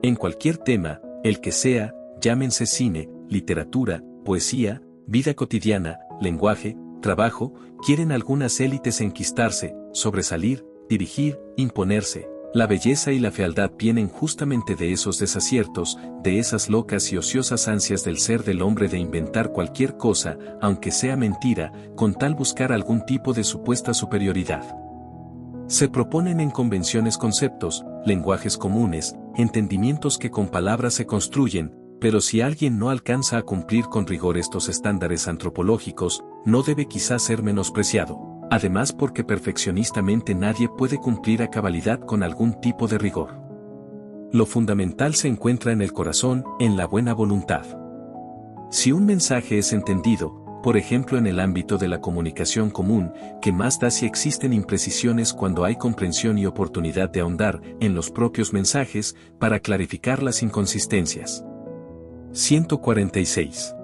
[SPEAKER 1] En cualquier tema, el que sea, llámense cine, literatura, poesía, vida cotidiana, lenguaje, trabajo, quieren algunas élites enquistarse, sobresalir, dirigir, imponerse. La belleza y la fealdad vienen justamente de esos desaciertos, de esas locas y ociosas ansias del ser del hombre de inventar cualquier cosa, aunque sea mentira, con tal buscar algún tipo de supuesta superioridad. Se proponen en convenciones conceptos, lenguajes comunes, entendimientos que con palabras se construyen, pero si alguien no alcanza a cumplir con rigor estos estándares antropológicos, no debe quizás ser menospreciado. Además, porque perfeccionistamente nadie puede cumplir a cabalidad con algún tipo de rigor. Lo fundamental se encuentra en el corazón, en la buena voluntad. Si un mensaje es entendido, por ejemplo en el ámbito de la comunicación común, ¿qué más da si existen imprecisiones cuando hay comprensión y oportunidad de ahondar en los propios mensajes para clarificar las inconsistencias? 146.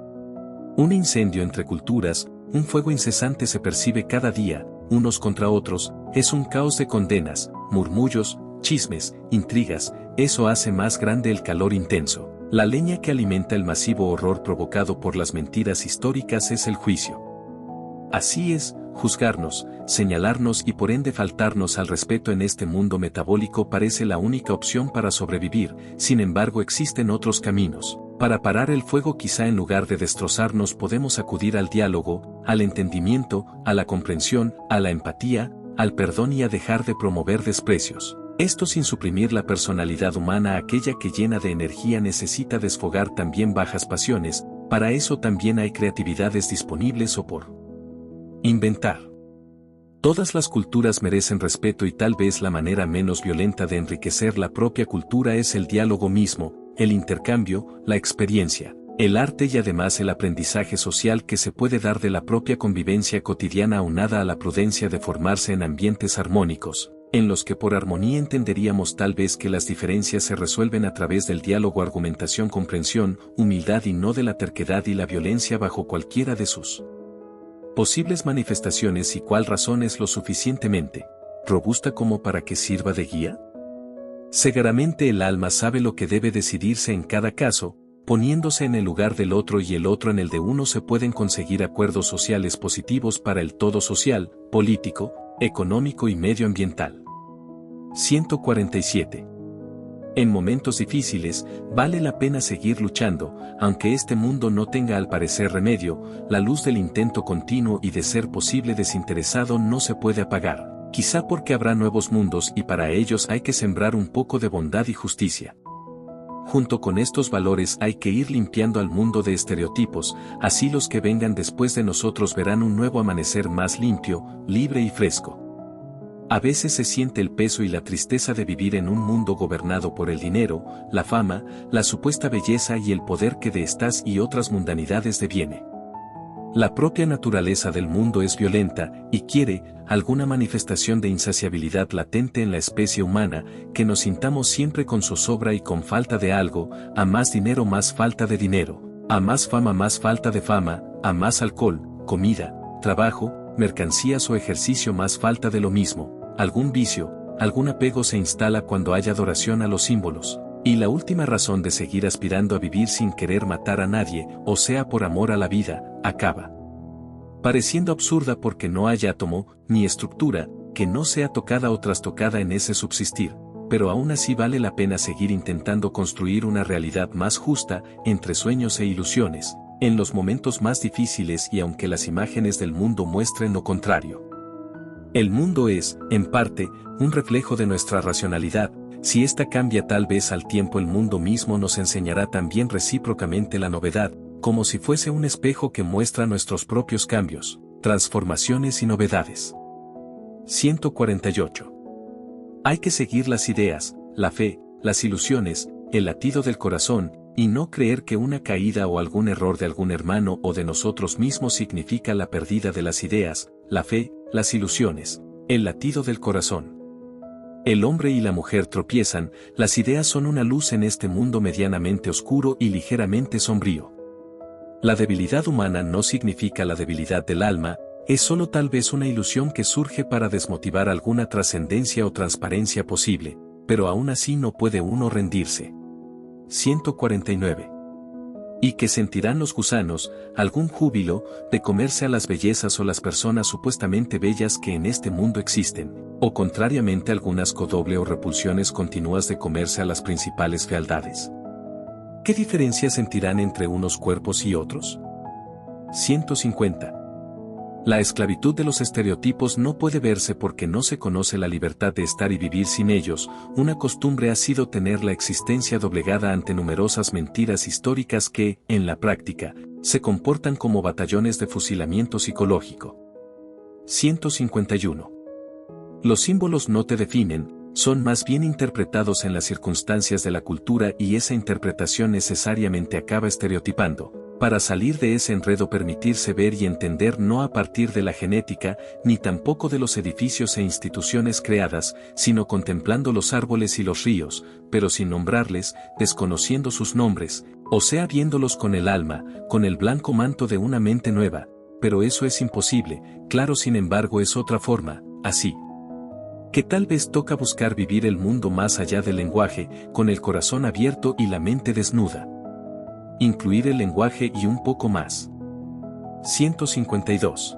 [SPEAKER 1] Un incendio entre culturas, un fuego incesante se percibe cada día, unos contra otros, es un caos de condenas, murmullos, chismes, intrigas, eso hace más grande el calor intenso. La leña que alimenta el masivo horror provocado por las mentiras históricas es el juicio. Así es, juzgarnos, señalarnos y por ende faltarnos al respeto en este mundo metabólico parece la única opción para sobrevivir, sin embargo existen otros caminos. Para parar el fuego quizá en lugar de destrozarnos podemos acudir al diálogo, al entendimiento, a la comprensión, a la empatía, al perdón y a dejar de promover desprecios. Esto sin suprimir la personalidad humana, aquella que llena de energía necesita desfogar también bajas pasiones, para eso también hay creatividades disponibles o por inventar. Todas las culturas merecen respeto y tal vez la manera menos violenta de enriquecer la propia cultura es el diálogo mismo, el intercambio, la experiencia, el arte y además el aprendizaje social que se puede dar de la propia convivencia cotidiana aunada a la prudencia de formarse en ambientes armónicos, en los que por armonía entenderíamos tal vez que las diferencias se resuelven a través del diálogo, argumentación, comprensión, humildad y no de la terquedad y la violencia bajo cualquiera de sus posibles manifestaciones. ¿Y cuál razón es lo suficientemente robusta como para que sirva de guía? Seguramente el alma sabe lo que debe decidirse en cada caso, Poniéndose en el lugar del otro y el otro en el de uno se pueden conseguir acuerdos sociales positivos para el todo social, político, económico y medioambiental. 147. En momentos difíciles, vale la pena seguir luchando, aunque este mundo no tenga al parecer remedio, la luz del intento continuo y de ser posible desinteresado no se puede apagar, quizá porque habrá nuevos mundos y para ellos hay que sembrar un poco de bondad y justicia. Junto con estos valores hay que ir limpiando al mundo de estereotipos, así los que vengan después de nosotros verán un nuevo amanecer más limpio, libre y fresco. A veces se siente el peso y la tristeza de vivir en un mundo gobernado por el dinero, la fama, la supuesta belleza y el poder que de estas y otras mundanidades deviene. La propia naturaleza del mundo es violenta y quiere alguna manifestación de insaciabilidad latente en la especie humana, que nos sintamos siempre con zozobra y con falta de algo, a más dinero más falta de dinero, a más fama más falta de fama, a más alcohol, comida, trabajo, mercancías o ejercicio más falta de lo mismo, algún vicio, algún apego se instala cuando hay adoración a los símbolos. Y la última razón de seguir aspirando a vivir sin querer matar a nadie, o sea por amor a la vida, acaba pareciendo absurda porque no hay átomo, ni estructura, que no sea tocada o trastocada en ese subsistir, pero aún así vale la pena seguir intentando construir una realidad más justa, entre sueños e ilusiones, en los momentos más difíciles y aunque las imágenes del mundo muestren lo contrario. El mundo es, en parte, un reflejo de nuestra racionalidad. Si ésta cambia tal vez al tiempo el mundo mismo nos enseñará también recíprocamente la novedad, como si fuese un espejo que muestra nuestros propios cambios, transformaciones y novedades. 148. Hay que seguir las ideas, la fe, las ilusiones, el latido del corazón, y no creer que una caída o algún error de algún hermano o de nosotros mismos significa la pérdida de las ideas, la fe, las ilusiones, el latido del corazón. El hombre y la mujer tropiezan, las ideas son una luz en este mundo medianamente oscuro y ligeramente sombrío. La debilidad humana no significa la debilidad del alma, es solo tal vez una ilusión que surge para desmotivar alguna trascendencia o transparencia posible, pero aún así no puede uno rendirse. 149. Y que sentirán los gusanos, algún júbilo, de comerse a las bellezas o las personas supuestamente bellas que en este mundo existen, o contrariamente algún asco doble o repulsiones continuas de comerse a las principales fealdades. ¿Qué diferencia sentirán entre unos cuerpos y otros? 150. La esclavitud de los estereotipos no puede verse porque no se conoce la libertad de estar y vivir sin ellos. Una costumbre ha sido tener la existencia doblegada ante numerosas mentiras históricas que, en la práctica, se comportan como batallones de fusilamiento psicológico. 151. Los símbolos no te definen, son más bien interpretados en las circunstancias de la cultura y esa interpretación necesariamente acaba estereotipando. Para salir de ese enredo permitirse ver y entender no a partir de la genética, ni tampoco de los edificios e instituciones creadas, sino contemplando los árboles y los ríos, pero sin nombrarles, desconociendo sus nombres, o sea viéndolos con el alma, con el blanco manto de una mente nueva. Pero eso es imposible, claro, sin embargo es otra forma, así que tal vez toca buscar vivir el mundo más allá del lenguaje, con el corazón abierto y la mente desnuda. Incluir el lenguaje y un poco más. 152.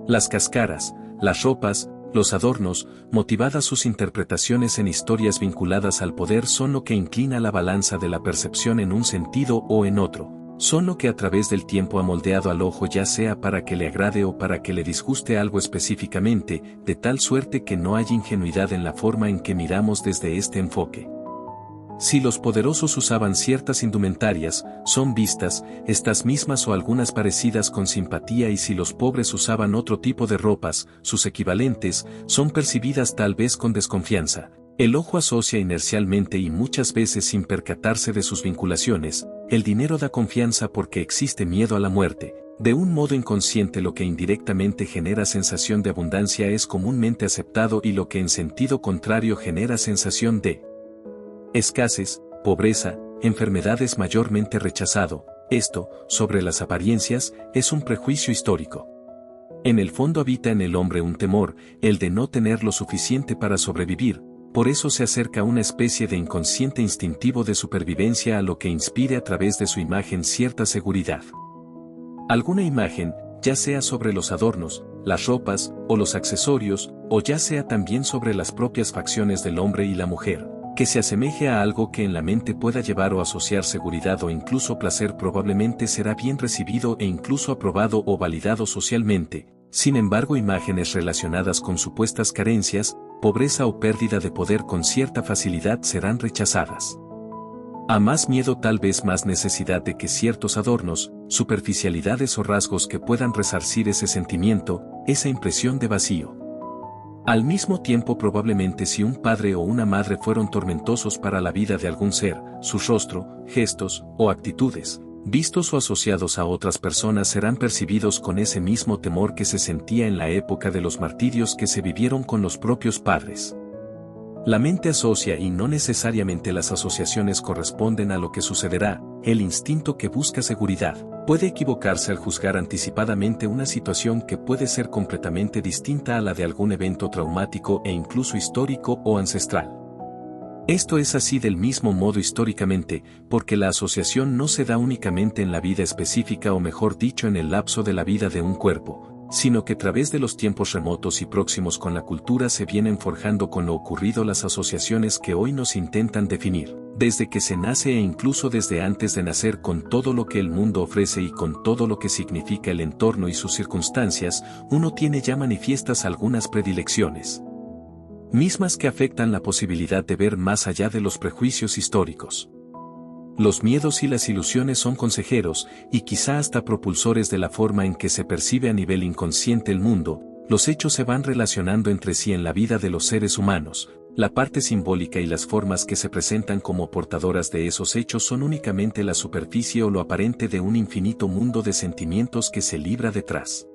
[SPEAKER 1] Las cáscaras, las ropas, los adornos, motivadas sus interpretaciones en historias vinculadas al poder son lo que inclina la balanza de la percepción en un sentido o en otro, son lo que a través del tiempo ha moldeado al ojo ya sea para que le agrade o para que le disguste algo específicamente, de tal suerte que no hay ingenuidad en la forma en que miramos desde este enfoque. Si los poderosos usaban ciertas indumentarias, son vistas, estas mismas o algunas parecidas con simpatía y si los pobres usaban otro tipo de ropas, sus equivalentes, son percibidas tal vez con desconfianza. El ojo asocia inercialmente y muchas veces sin percatarse de sus vinculaciones, el dinero da confianza porque existe miedo a la muerte. De un modo inconsciente lo que indirectamente genera sensación de abundancia es comúnmente aceptado y lo que en sentido contrario genera sensación de escasez, pobreza, enfermedades mayormente rechazado. Esto, sobre las apariencias, es un prejuicio histórico. En el fondo habita en el hombre un temor, el de no tener lo suficiente para sobrevivir, por eso se acerca a una especie de inconsciente instintivo de supervivencia a lo que inspire a través de su imagen cierta seguridad. Alguna imagen, ya sea sobre los adornos, las ropas, o los accesorios, o ya sea también sobre las propias facciones del hombre y la mujer, que se asemeje a algo que en la mente pueda llevar o asociar seguridad o incluso placer, probablemente será bien recibido e incluso aprobado o validado socialmente. Sin embargo, imágenes relacionadas con supuestas carencias, pobreza o pérdida de poder con cierta facilidad serán rechazadas. A más miedo, tal vez más necesidad de que ciertos adornos, superficialidades o rasgos que puedan resarcir ese sentimiento, esa impresión de vacío. Al mismo tiempo, probablemente si un padre o una madre fueron tormentosos para la vida de algún ser, su rostro, gestos o actitudes, vistos o asociados a otras personas, serán percibidos con ese mismo temor que se sentía en la época de los martirios que se vivieron con los propios padres. La mente asocia y no necesariamente las asociaciones corresponden a lo que sucederá. El instinto que busca seguridad puede equivocarse al juzgar anticipadamente una situación que puede ser completamente distinta a la de algún evento traumático e incluso histórico o ancestral. Esto es así del mismo modo históricamente, porque la asociación no se da únicamente en la vida específica, o mejor dicho, en el lapso de la vida de un cuerpo, sino que a través de los tiempos remotos y próximos con la cultura se vienen forjando con lo ocurrido las asociaciones que hoy nos intentan definir, desde que se nace e incluso desde antes de nacer, con todo lo que el mundo ofrece y con todo lo que significa el entorno y sus circunstancias. Uno tiene ya manifiestas algunas predilecciones, mismas que afectan la posibilidad de ver más allá de los prejuicios históricos. Los miedos y las ilusiones son consejeros, y quizá hasta propulsores de la forma en que se percibe a nivel inconsciente el mundo. Los hechos se van relacionando entre sí en la vida de los seres humanos. La parte simbólica y las formas que se presentan como portadoras de esos hechos son únicamente la superficie o lo aparente de un infinito mundo de sentimientos que se libra detrás.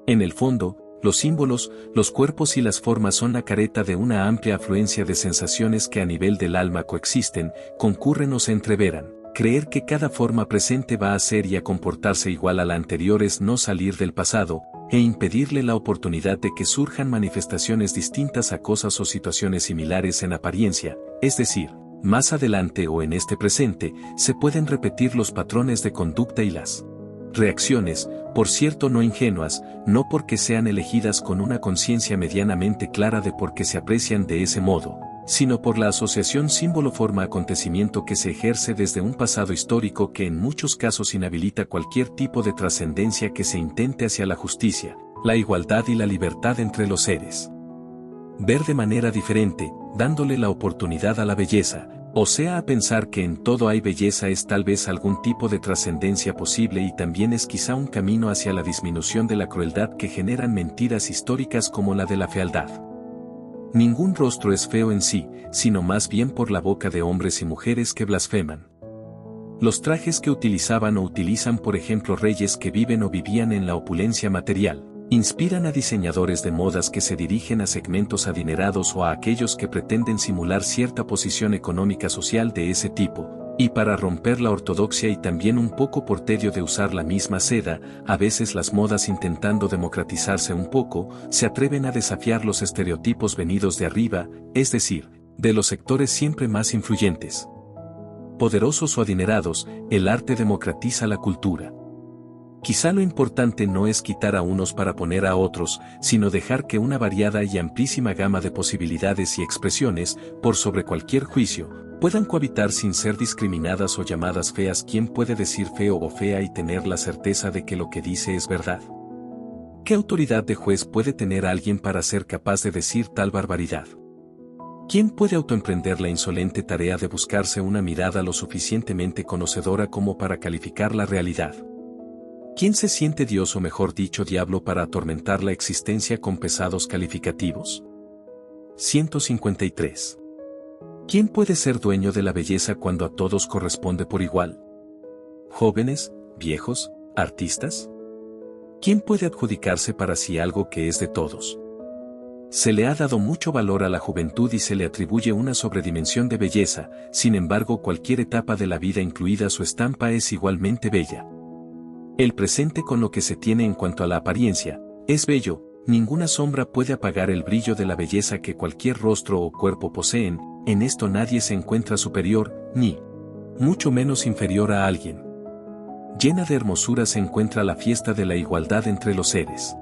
[SPEAKER 1] En el fondo, los símbolos, los cuerpos y las formas son la careta de una amplia afluencia de sensaciones que a nivel del alma coexisten, concurren o se entreveran. Creer que cada forma presente va a ser y a comportarse igual a la anterior es no salir del pasado, e impedirle la oportunidad de que surjan manifestaciones distintas a cosas o situaciones similares en apariencia, es decir, más adelante o en este presente, se pueden repetir los patrones de conducta y las reacciones, por cierto no ingenuas, no porque sean elegidas con una conciencia medianamente clara de por qué se aprecian de ese modo, sino por la asociación símbolo-forma-acontecimiento que se ejerce desde un pasado histórico que en muchos casos inhabilita cualquier tipo de trascendencia que se intente hacia la justicia, la igualdad y la libertad entre los seres. Ver de manera diferente, dándole la oportunidad a la belleza, o sea, a pensar que en todo hay belleza, es tal vez algún tipo de trascendencia posible, y también es quizá un camino hacia la disminución de la crueldad que generan mentiras históricas como la de la fealdad. Ningún rostro es feo en sí, sino más bien por la boca de hombres y mujeres que blasfeman. Los trajes que utilizaban o utilizan, por ejemplo, reyes que viven o vivían en la opulencia material, inspiran a diseñadores de modas que se dirigen a segmentos adinerados o a aquellos que pretenden simular cierta posición económica social de ese tipo, y para romper la ortodoxia y también un poco por tedio de usar la misma seda, a veces las modas, intentando democratizarse un poco, se atreven a desafiar los estereotipos venidos de arriba, es decir, de los sectores siempre más influyentes, poderosos o adinerados. El arte democratiza la cultura. Quizá lo importante no es quitar a unos para poner a otros, sino dejar que una variada y amplísima gama de posibilidades y expresiones, por sobre cualquier juicio, puedan cohabitar sin ser discriminadas o llamadas feas. ¿Quién puede decir feo o fea y tener la certeza de que lo que dice es verdad? ¿Qué autoridad de juez puede tener alguien para ser capaz de decir tal barbaridad? ¿Quién puede autoemprender la insolente tarea de buscarse una mirada lo suficientemente conocedora como para calificar la realidad? ¿Quién se siente Dios, o mejor dicho diablo, para atormentar la existencia con pesados calificativos? 153. ¿Quién puede ser dueño de la belleza cuando a todos corresponde por igual? ¿Jóvenes, viejos, artistas? ¿Quién puede adjudicarse para sí algo que es de todos? Se le ha dado mucho valor a la juventud y se le atribuye una sobredimensión de belleza. Sin embargo, cualquier etapa de la vida, incluida su estampa, es igualmente bella. El presente, con lo que se tiene en cuanto a la apariencia, es bello, ninguna sombra puede apagar el brillo de la belleza que cualquier rostro o cuerpo poseen, en esto nadie se encuentra superior, ni mucho menos inferior a alguien. Llena de hermosura se encuentra la fiesta de la igualdad entre los seres.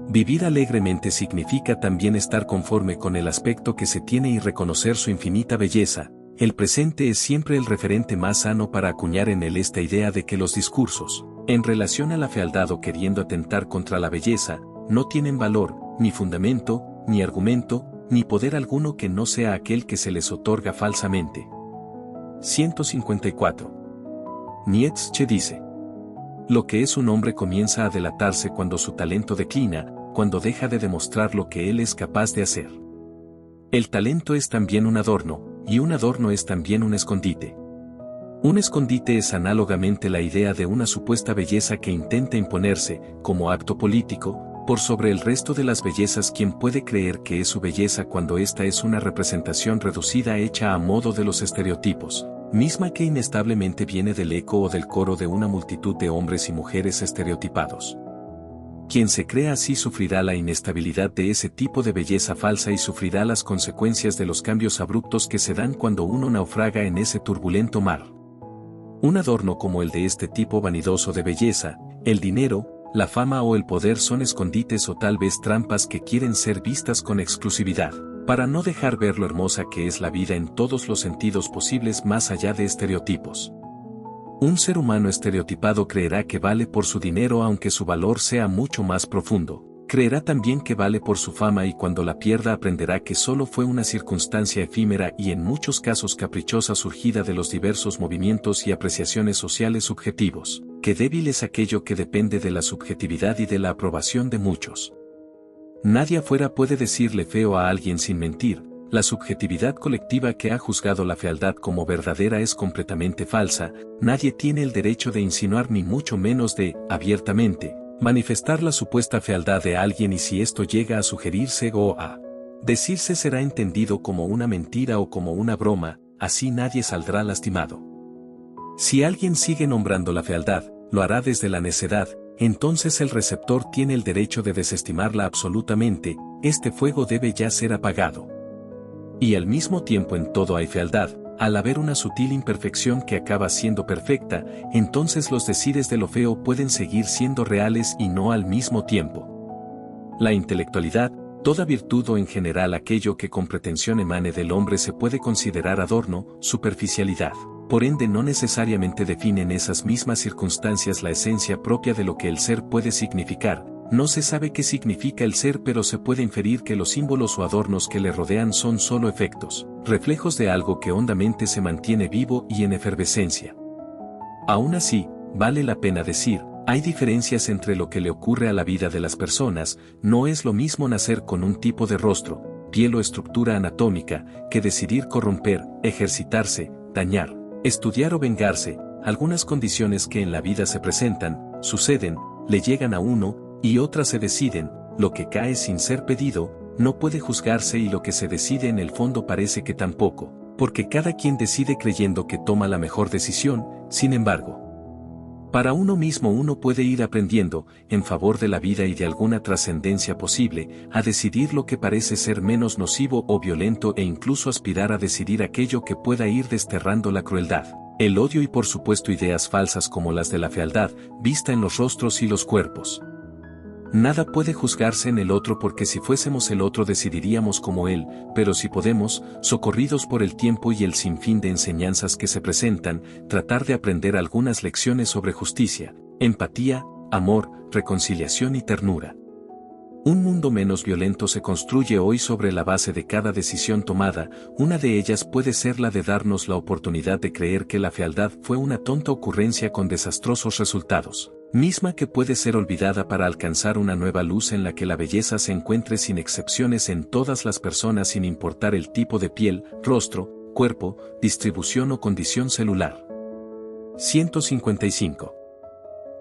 [SPEAKER 1] Vivir alegremente significa también estar conforme con el aspecto que se tiene y reconocer su infinita belleza. El presente es siempre el referente más sano para acuñar en él esta idea de que los discursos, en relación a la fealdad o queriendo atentar contra la belleza, no tienen valor, ni fundamento, ni argumento, ni poder alguno que no sea aquel que se les otorga falsamente. 154. Nietzsche dice: lo que es un hombre comienza a delatarse cuando su talento declina, cuando deja de demostrar lo que él es capaz de hacer. El talento es también un adorno, y un adorno es también un escondite. Un escondite es análogamente la idea de una supuesta belleza que intenta imponerse, como acto político, por sobre el resto de las bellezas. Quien puede creer que es su belleza cuando esta es una representación reducida hecha a modo de los estereotipos, misma que inestablemente viene del eco o del coro de una multitud de hombres y mujeres estereotipados? Quien se crea así sufrirá la inestabilidad de ese tipo de belleza falsa y sufrirá las consecuencias de los cambios abruptos que se dan cuando uno naufraga en ese turbulento mar. Un adorno como el de este tipo vanidoso de belleza, el dinero, la fama o el poder son escondites o tal vez trampas que quieren ser vistas con exclusividad, para no dejar ver lo hermosa que es la vida en todos los sentidos posibles más allá de estereotipos. Un ser humano estereotipado creerá que vale por su dinero aunque su valor sea mucho más profundo, creerá también que vale por su fama y cuando la pierda aprenderá que solo fue una circunstancia efímera y en muchos casos caprichosa surgida de los diversos movimientos y apreciaciones sociales subjetivos, que débil es aquello que depende de la subjetividad y de la aprobación de muchos. Nadie afuera puede decirle feo a alguien sin mentir. La subjetividad colectiva que ha juzgado la fealdad como verdadera es completamente falsa. Nadie tiene el derecho de insinuar ni mucho menos de, abiertamente, manifestar la supuesta fealdad de alguien y si esto llega a sugerirse o a decirse será entendido como una mentira o como una broma, así nadie saldrá lastimado. Si alguien sigue nombrando la fealdad, lo hará desde la necedad, entonces el receptor tiene el derecho de desestimarla absolutamente, este fuego debe ya ser apagado. Y al mismo tiempo en todo hay fealdad, al haber una sutil imperfección que acaba siendo perfecta, entonces los decires de lo feo pueden seguir siendo reales y no al mismo tiempo. La intelectualidad, toda virtud o en general aquello que con pretensión emane del hombre se puede considerar adorno, superficialidad. Por ende no necesariamente define en esas mismas circunstancias la esencia propia de lo que el ser puede significar. No se sabe qué significa el ser pero se puede inferir que los símbolos o adornos que le rodean son solo efectos, reflejos de algo que hondamente se mantiene vivo y en efervescencia. Aún así, vale la pena decir, hay diferencias entre lo que le ocurre a la vida de las personas, no es lo mismo nacer con un tipo de rostro, piel o estructura anatómica, que decidir corromper, ejercitarse, dañar, estudiar o vengarse. Algunas condiciones que en la vida se presentan, suceden, le llegan a uno, y otras se deciden. Lo que cae sin ser pedido, no puede juzgarse y lo que se decide en el fondo parece que tampoco, porque cada quien decide creyendo que toma la mejor decisión. Sin embargo, para uno mismo uno puede ir aprendiendo, en favor de la vida y de alguna trascendencia posible, a decidir lo que parece ser menos nocivo o violento e incluso aspirar a decidir aquello que pueda ir desterrando la crueldad, el odio y por supuesto ideas falsas como las de la fealdad, vista en los rostros y los cuerpos. Nada puede juzgarse en el otro porque si fuésemos el otro decidiríamos como él, pero si podemos, socorridos por el tiempo y el sinfín de enseñanzas que se presentan, tratar de aprender algunas lecciones sobre justicia, empatía, amor, reconciliación y ternura. Un mundo menos violento se construye hoy sobre la base de cada decisión tomada. Una de ellas puede ser la de darnos la oportunidad de creer que la fealdad fue una tonta ocurrencia con desastrosos resultados, misma que puede ser olvidada para alcanzar una nueva luz en la que la belleza se encuentre sin excepciones en todas las personas sin importar el tipo de piel, rostro, cuerpo, distribución o condición celular. 155.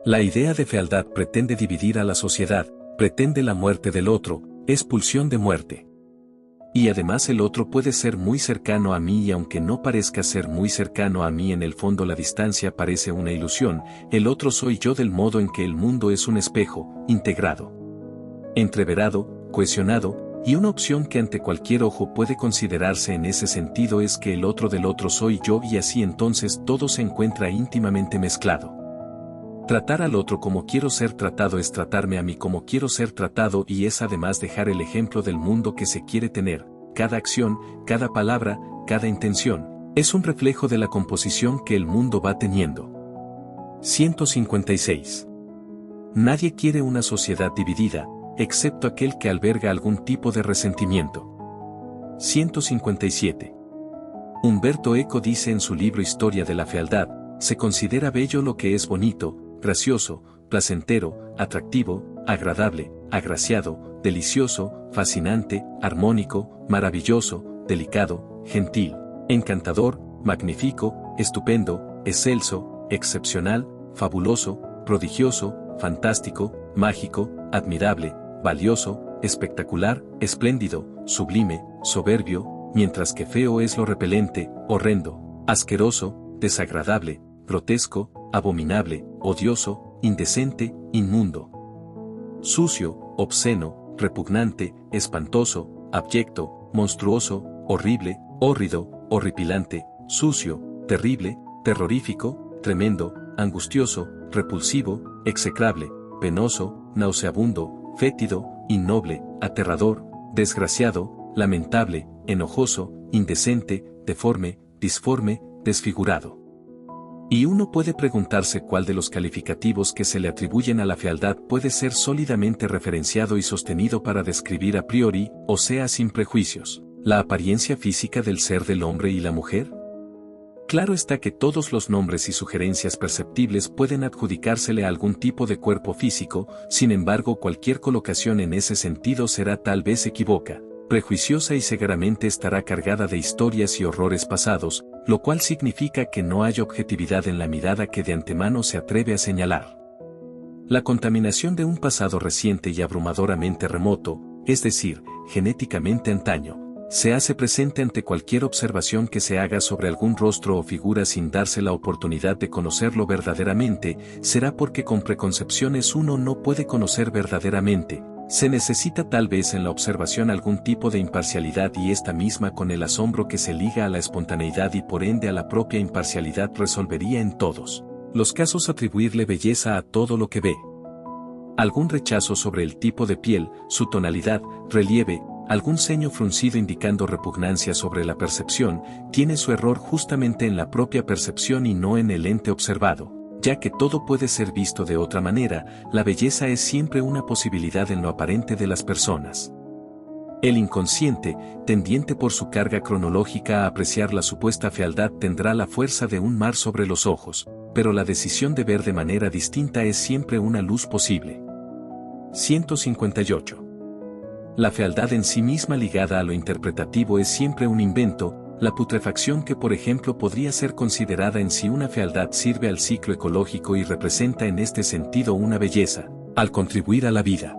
[SPEAKER 1] La idea de fealdad pretende dividir a la sociedad, pretende la muerte del otro, es pulsión de muerte. Y además el otro puede ser muy cercano a mí y aunque no parezca ser muy cercano a mí en el fondo la distancia parece una ilusión, el otro soy yo del modo en que el mundo es un espejo, integrado. entreverado, cohesionado, y una opción que ante cualquier ojo puede considerarse en ese sentido es que el otro del otro soy yo y así entonces todo se encuentra íntimamente mezclado. Tratar al otro como quiero ser tratado es tratarme a mí como quiero ser tratado y es además dejar el ejemplo del mundo que se quiere tener. Cada acción, cada palabra, cada intención, es un reflejo de la composición que el mundo va teniendo. 156. Nadie quiere una sociedad dividida, excepto aquel que alberga algún tipo de resentimiento. 157. Umberto Eco dice en su libro Historia de la Fealdad, se considera bello lo que es bonito, gracioso, placentero, atractivo, agradable, agraciado, delicioso, fascinante, armónico, maravilloso, delicado, gentil, encantador, magnífico, estupendo, excelso, excepcional, fabuloso, prodigioso, fantástico, mágico, admirable, valioso, espectacular, espléndido, sublime, soberbio, mientras que feo es lo repelente, horrendo, asqueroso, desagradable, grotesco, abominable, odioso, indecente, inmundo, sucio, obsceno, repugnante, espantoso, abyecto, monstruoso, horrible, hórrido, horripilante, sucio, terrible, terrorífico, tremendo, angustioso, repulsivo, execrable, penoso, nauseabundo, fétido, innoble, aterrador, desgraciado, lamentable, enojoso, indecente, deforme, disforme, desfigurado. Y uno puede preguntarse cuál de los calificativos que se le atribuyen a la fealdad puede ser sólidamente referenciado y sostenido para describir a priori, o sea sin prejuicios, la apariencia física del ser del hombre y la mujer. Claro está que todos los nombres y sugerencias perceptibles pueden adjudicársele a algún tipo de cuerpo físico, sin embargo cualquier colocación en ese sentido será tal vez equívoca, prejuiciosa y seguramente estará cargada de historias y horrores pasados, lo cual significa que no hay objetividad en la mirada que de antemano se atreve a señalar. La contaminación de un pasado reciente y abrumadoramente remoto, es decir, genéticamente antaño, se hace presente ante cualquier observación que se haga sobre algún rostro o figura sin darse la oportunidad de conocerlo verdaderamente, será porque con preconcepciones uno no puede conocer verdaderamente. Se necesita tal vez en la observación algún tipo de imparcialidad y esta misma con el asombro que se liga a la espontaneidad y por ende a la propia imparcialidad resolvería en todos los casos atribuirle belleza a todo lo que ve. Algún rechazo sobre el tipo de piel, su tonalidad, relieve, algún ceño fruncido indicando repugnancia sobre la percepción, tiene su error justamente en la propia percepción y no en el ente observado. Ya que todo puede ser visto de otra manera, la belleza es siempre una posibilidad en lo aparente de las personas. El inconsciente, tendiente por su carga cronológica a apreciar la supuesta fealdad tendrá la fuerza de un mar sobre los ojos, pero la decisión de ver de manera distinta es siempre una luz posible. 158. La fealdad en sí misma ligada a lo interpretativo es siempre un invento. La putrefacción que por ejemplo podría ser considerada en sí una fealdad sirve al ciclo ecológico y representa en este sentido una belleza, al contribuir a la vida.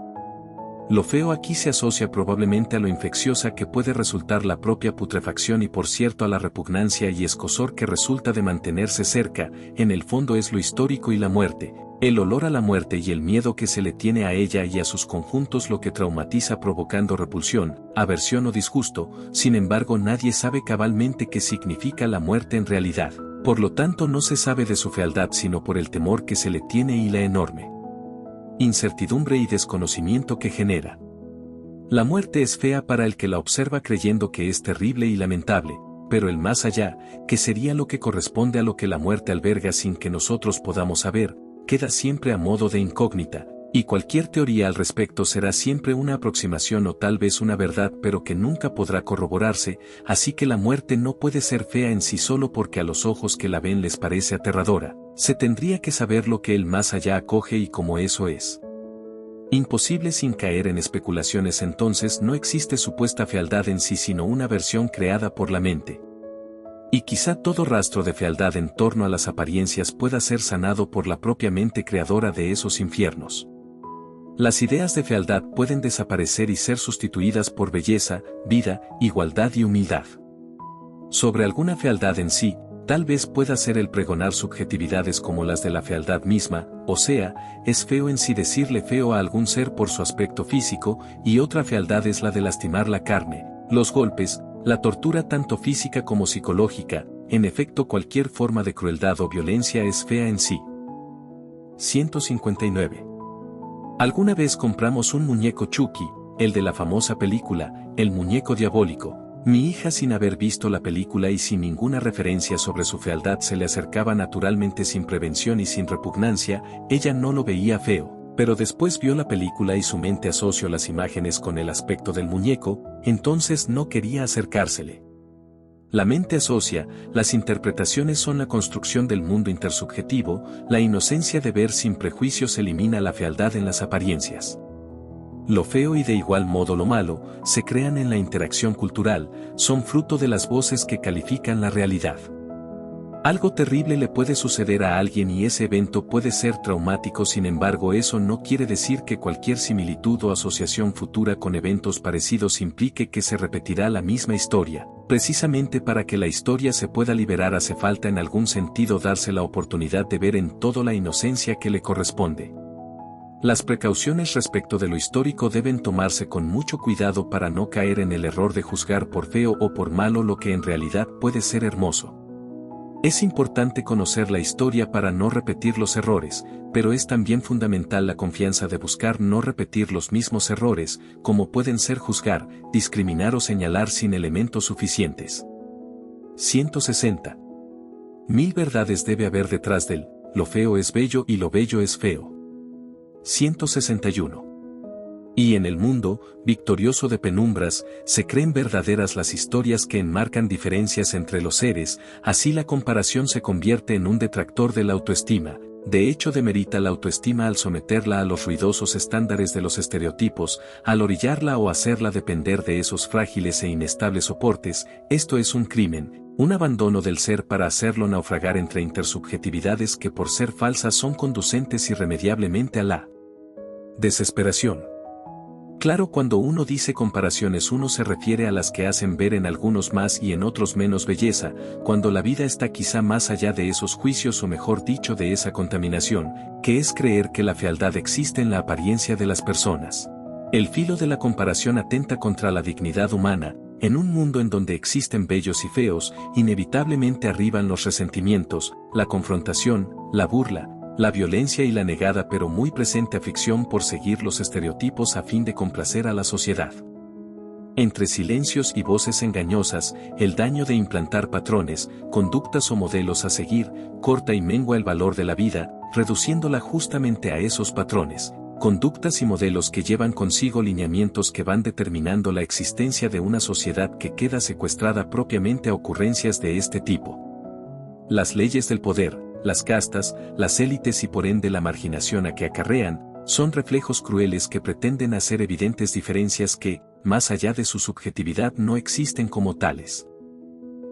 [SPEAKER 1] Lo feo aquí se asocia probablemente a lo infecciosa que puede resultar la propia putrefacción y por cierto a la repugnancia y escozor que resulta de mantenerse cerca, en el fondo es lo histórico y la muerte, el olor a la muerte y el miedo que se le tiene a ella y a sus conjuntos lo que traumatiza provocando repulsión, aversión o disgusto, sin embargo nadie sabe cabalmente qué significa la muerte en realidad, por lo tanto no se sabe de su fealdad sino por el temor que se le tiene y la enorme incertidumbre y desconocimiento que genera. La muerte es fea para el que la observa creyendo que es terrible y lamentable, pero el más allá, que sería lo que corresponde a lo que la muerte alberga sin que nosotros podamos saber, queda siempre a modo de incógnita, y cualquier teoría al respecto será siempre una aproximación o tal vez una verdad pero que nunca podrá corroborarse, así que la muerte no puede ser fea en sí solo porque a los ojos que la ven les parece aterradora, se tendría que saber lo que el más allá acoge y cómo eso es. Imposible sin caer en especulaciones entonces no existe supuesta fealdad en sí sino una versión creada por la mente. Y quizá todo rastro de fealdad en torno a las apariencias pueda ser sanado por la propia mente creadora de esos infiernos. Las ideas de fealdad pueden desaparecer y ser sustituidas por belleza, vida, igualdad y humildad. Sobre alguna fealdad en sí, Tal vez pueda ser el pregonar subjetividades como las de la fealdad misma, o sea, es feo en sí decirle feo a algún ser por su aspecto físico, y otra fealdad es la de lastimar la carne, los golpes, la tortura tanto física como psicológica. En efecto, cualquier forma de crueldad o violencia es fea en sí. 159. Alguna vez compramos un muñeco Chucky, el de la famosa película, El muñeco diabólico. Mi hija, sin haber visto la película y sin ninguna referencia sobre su fealdad, se le acercaba naturalmente sin prevención y sin repugnancia. Ella no lo veía feo, pero después vio la película y su mente asoció las imágenes con el aspecto del muñeco, entonces no quería acercársele. La mente asocia, las interpretaciones son la construcción del mundo intersubjetivo, la inocencia de ver sin prejuicios elimina la fealdad en las apariencias. Lo feo y de igual modo lo malo, se crean en la interacción cultural, son fruto de las voces que califican la realidad. Algo terrible le puede suceder a alguien y ese evento puede ser traumático, sin embargo eso no quiere decir que cualquier similitud o asociación futura con eventos parecidos implique que se repetirá la misma historia. Precisamente para que la historia se pueda liberar hace falta en algún sentido darse la oportunidad de ver en todo la inocencia que le corresponde. Las precauciones respecto de lo histórico deben tomarse con mucho cuidado para no caer en el error de juzgar por feo o por malo lo que en realidad puede ser hermoso. Es importante conocer la historia para no repetir los errores, pero es también fundamental la confianza de buscar no repetir los mismos errores, como pueden ser juzgar, discriminar o señalar sin elementos suficientes. 160. 1000 verdades debe haber detrás del lo feo es bello y lo bello es feo. 161. Y en el mundo, victorioso de penumbras, se creen verdaderas las historias que enmarcan diferencias entre los seres, así la comparación se convierte en un detractor de la autoestima, de hecho demerita la autoestima al someterla a los ruidosos estándares de los estereotipos, al orillarla o hacerla depender de esos frágiles e inestables soportes. Esto es un crimen, un abandono del ser para hacerlo naufragar entre intersubjetividades que por ser falsas son conducentes irremediablemente a la desesperación. Claro, cuando uno dice comparaciones uno se refiere a las que hacen ver en algunos más y en otros menos belleza, cuando la vida está quizá más allá de esos juicios o mejor dicho de esa contaminación, que es creer que la fealdad existe en la apariencia de las personas. El filo de la comparación atenta contra la dignidad humana. En un mundo en donde existen bellos y feos, inevitablemente arriban los resentimientos, la confrontación, la burla, la violencia y la negada pero muy presente afición por seguir los estereotipos a fin de complacer a la sociedad. Entre silencios y voces engañosas, el daño de implantar patrones, conductas o modelos a seguir, corta y mengua el valor de la vida, reduciéndola justamente a esos patrones, conductas y modelos que llevan consigo lineamientos que van determinando la existencia de una sociedad que queda secuestrada propiamente a ocurrencias de este tipo. Las leyes del poder, las castas, las élites y por ende la marginación a que acarrean, son reflejos crueles que pretenden hacer evidentes diferencias que, más allá de su subjetividad, no existen como tales.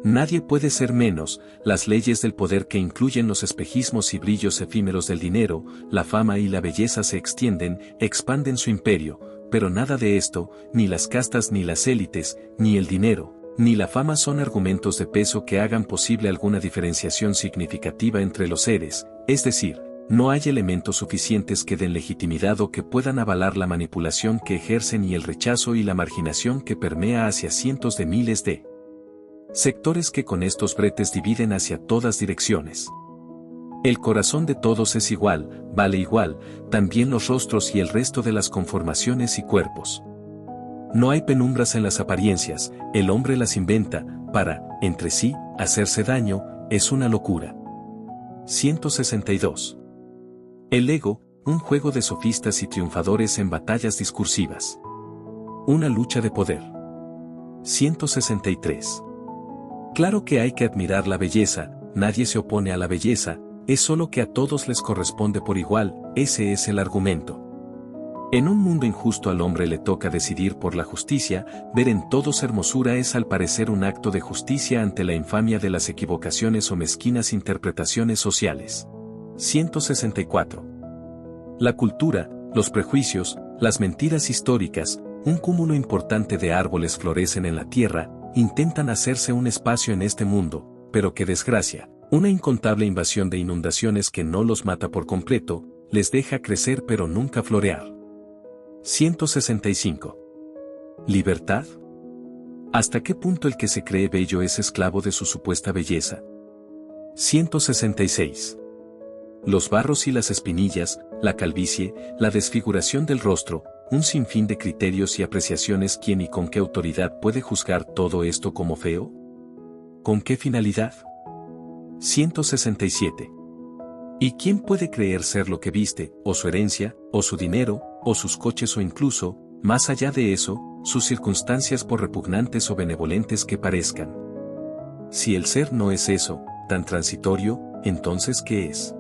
[SPEAKER 1] Nadie puede ser menos. Las leyes del poder que incluyen los espejismos y brillos efímeros del dinero, la fama y la belleza se extienden, expanden su imperio, pero nada de esto, ni las castas ni las élites, ni el dinero, ni la fama son argumentos de peso que hagan posible alguna diferenciación significativa entre los seres, es decir, no hay elementos suficientes que den legitimidad o que puedan avalar la manipulación que ejercen y el rechazo y la marginación que permea hacia cientos de miles de sectores que con estos bretes dividen hacia todas direcciones. El corazón de todos es igual, vale igual, también los rostros y el resto de las conformaciones y cuerpos. No hay penumbras en las apariencias, el hombre las inventa, para, entre sí, hacerse daño, es una locura. 162. El ego, un juego de sofistas y triunfadores en batallas discursivas. Una lucha de poder. 163. Claro que hay que admirar la belleza, nadie se opone a la belleza, es solo que a todos les corresponde por igual, ese es el argumento. En un mundo injusto al hombre le toca decidir por la justicia, ver en todos hermosura es al parecer un acto de justicia ante la infamia de las equivocaciones o mezquinas interpretaciones sociales. 164. La cultura, los prejuicios, las mentiras históricas, un cúmulo importante de árboles florecen en la tierra, intentan hacerse un espacio en este mundo, pero qué desgracia, una incontable invasión de inundaciones que no los mata por completo, les deja crecer pero nunca florear. 165. ¿Libertad? ¿Hasta qué punto el que se cree bello es esclavo de su supuesta belleza? 166. Los barros y las espinillas, la calvicie, la desfiguración del rostro, un sinfín de criterios y apreciaciones. ¿Quién y con qué autoridad puede juzgar todo esto como feo? ¿Con qué finalidad? 167. ¿Y quién puede creer ser lo que viste, o su herencia, o su dinero, o sus coches o incluso, más allá de eso, sus circunstancias por repugnantes o benevolentes que parezcan? Si el ser no es eso, tan transitorio, entonces ¿qué es?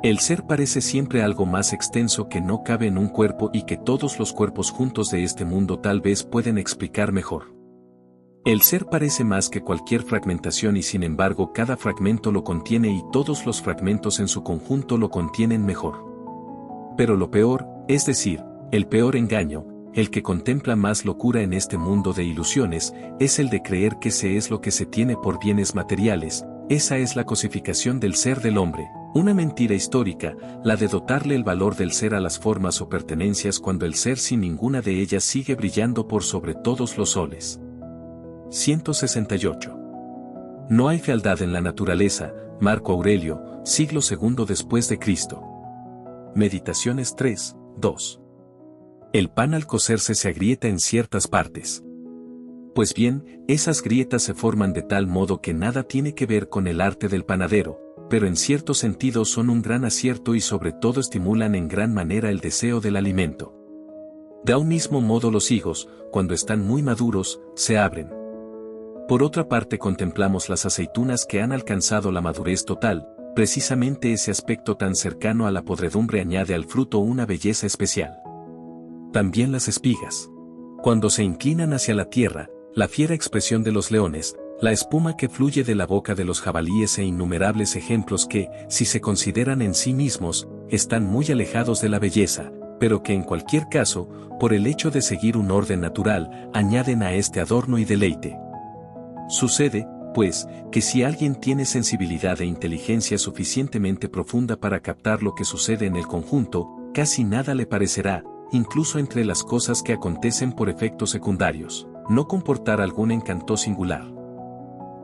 [SPEAKER 1] El ser parece siempre algo más extenso que no cabe en un cuerpo y que todos los cuerpos juntos de este mundo tal vez pueden explicar mejor. El ser parece más que cualquier fragmentación y sin embargo cada fragmento lo contiene y todos los fragmentos en su conjunto lo contienen mejor. Pero lo peor, es decir, el peor engaño, el que contempla más locura en este mundo de ilusiones, es el de creer que se es lo que se tiene por bienes materiales. Esa es la cosificación del ser del hombre, una mentira histórica, la de dotarle el valor del ser a las formas o pertenencias cuando el ser sin ninguna de ellas sigue brillando por sobre todos los soles. 168. No hay fealdad en la naturaleza, Marco Aurelio, siglo II después de Cristo. Meditaciones 3, 2. El pan al cocerse se agrieta en ciertas partes. Pues bien, esas grietas se forman de tal modo que nada tiene que ver con el arte del panadero, pero en cierto sentido son un gran acierto y sobre todo estimulan en gran manera el deseo del alimento. De un mismo modo los higos, cuando están muy maduros, se abren. Por otra parte contemplamos las aceitunas que han alcanzado la madurez total, precisamente ese aspecto tan cercano a la podredumbre añade al fruto una belleza especial. También las espigas. Cuando se inclinan hacia la tierra, la fiera expresión de los leones, la espuma que fluye de la boca de los jabalíes e innumerables ejemplos que, si se consideran en sí mismos, están muy alejados de la belleza, pero que en cualquier caso, por el hecho de seguir un orden natural, añaden a este adorno y deleite. Sucede, pues, que si alguien tiene sensibilidad e inteligencia suficientemente profunda para captar lo que sucede en el conjunto, casi nada le parecerá, incluso entre las cosas que acontecen por efectos secundarios, no comportar algún encanto singular.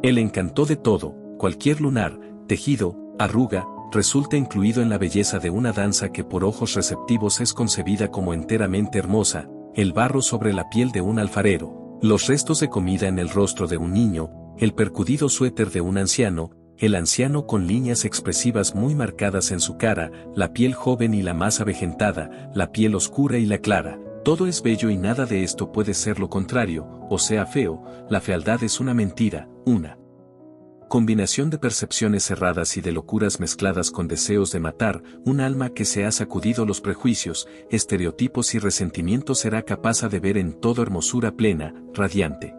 [SPEAKER 1] El encanto de todo, cualquier lunar, tejido, arruga, resulta incluido en la belleza de una danza que por ojos receptivos es concebida como enteramente hermosa, el barro sobre la piel de un alfarero, los restos de comida en el rostro de un niño, el percudido suéter de un anciano, el anciano con líneas expresivas muy marcadas en su cara, la piel joven y la más avejentada, la piel oscura y la clara. Todo es bello y nada de esto puede ser lo contrario, o sea feo. La fealdad es una mentira, una combinación de percepciones erradas y de locuras mezcladas con deseos de matar. Un alma que se ha sacudido los prejuicios, estereotipos y resentimientos será capaz de ver en todo hermosura plena, radiante.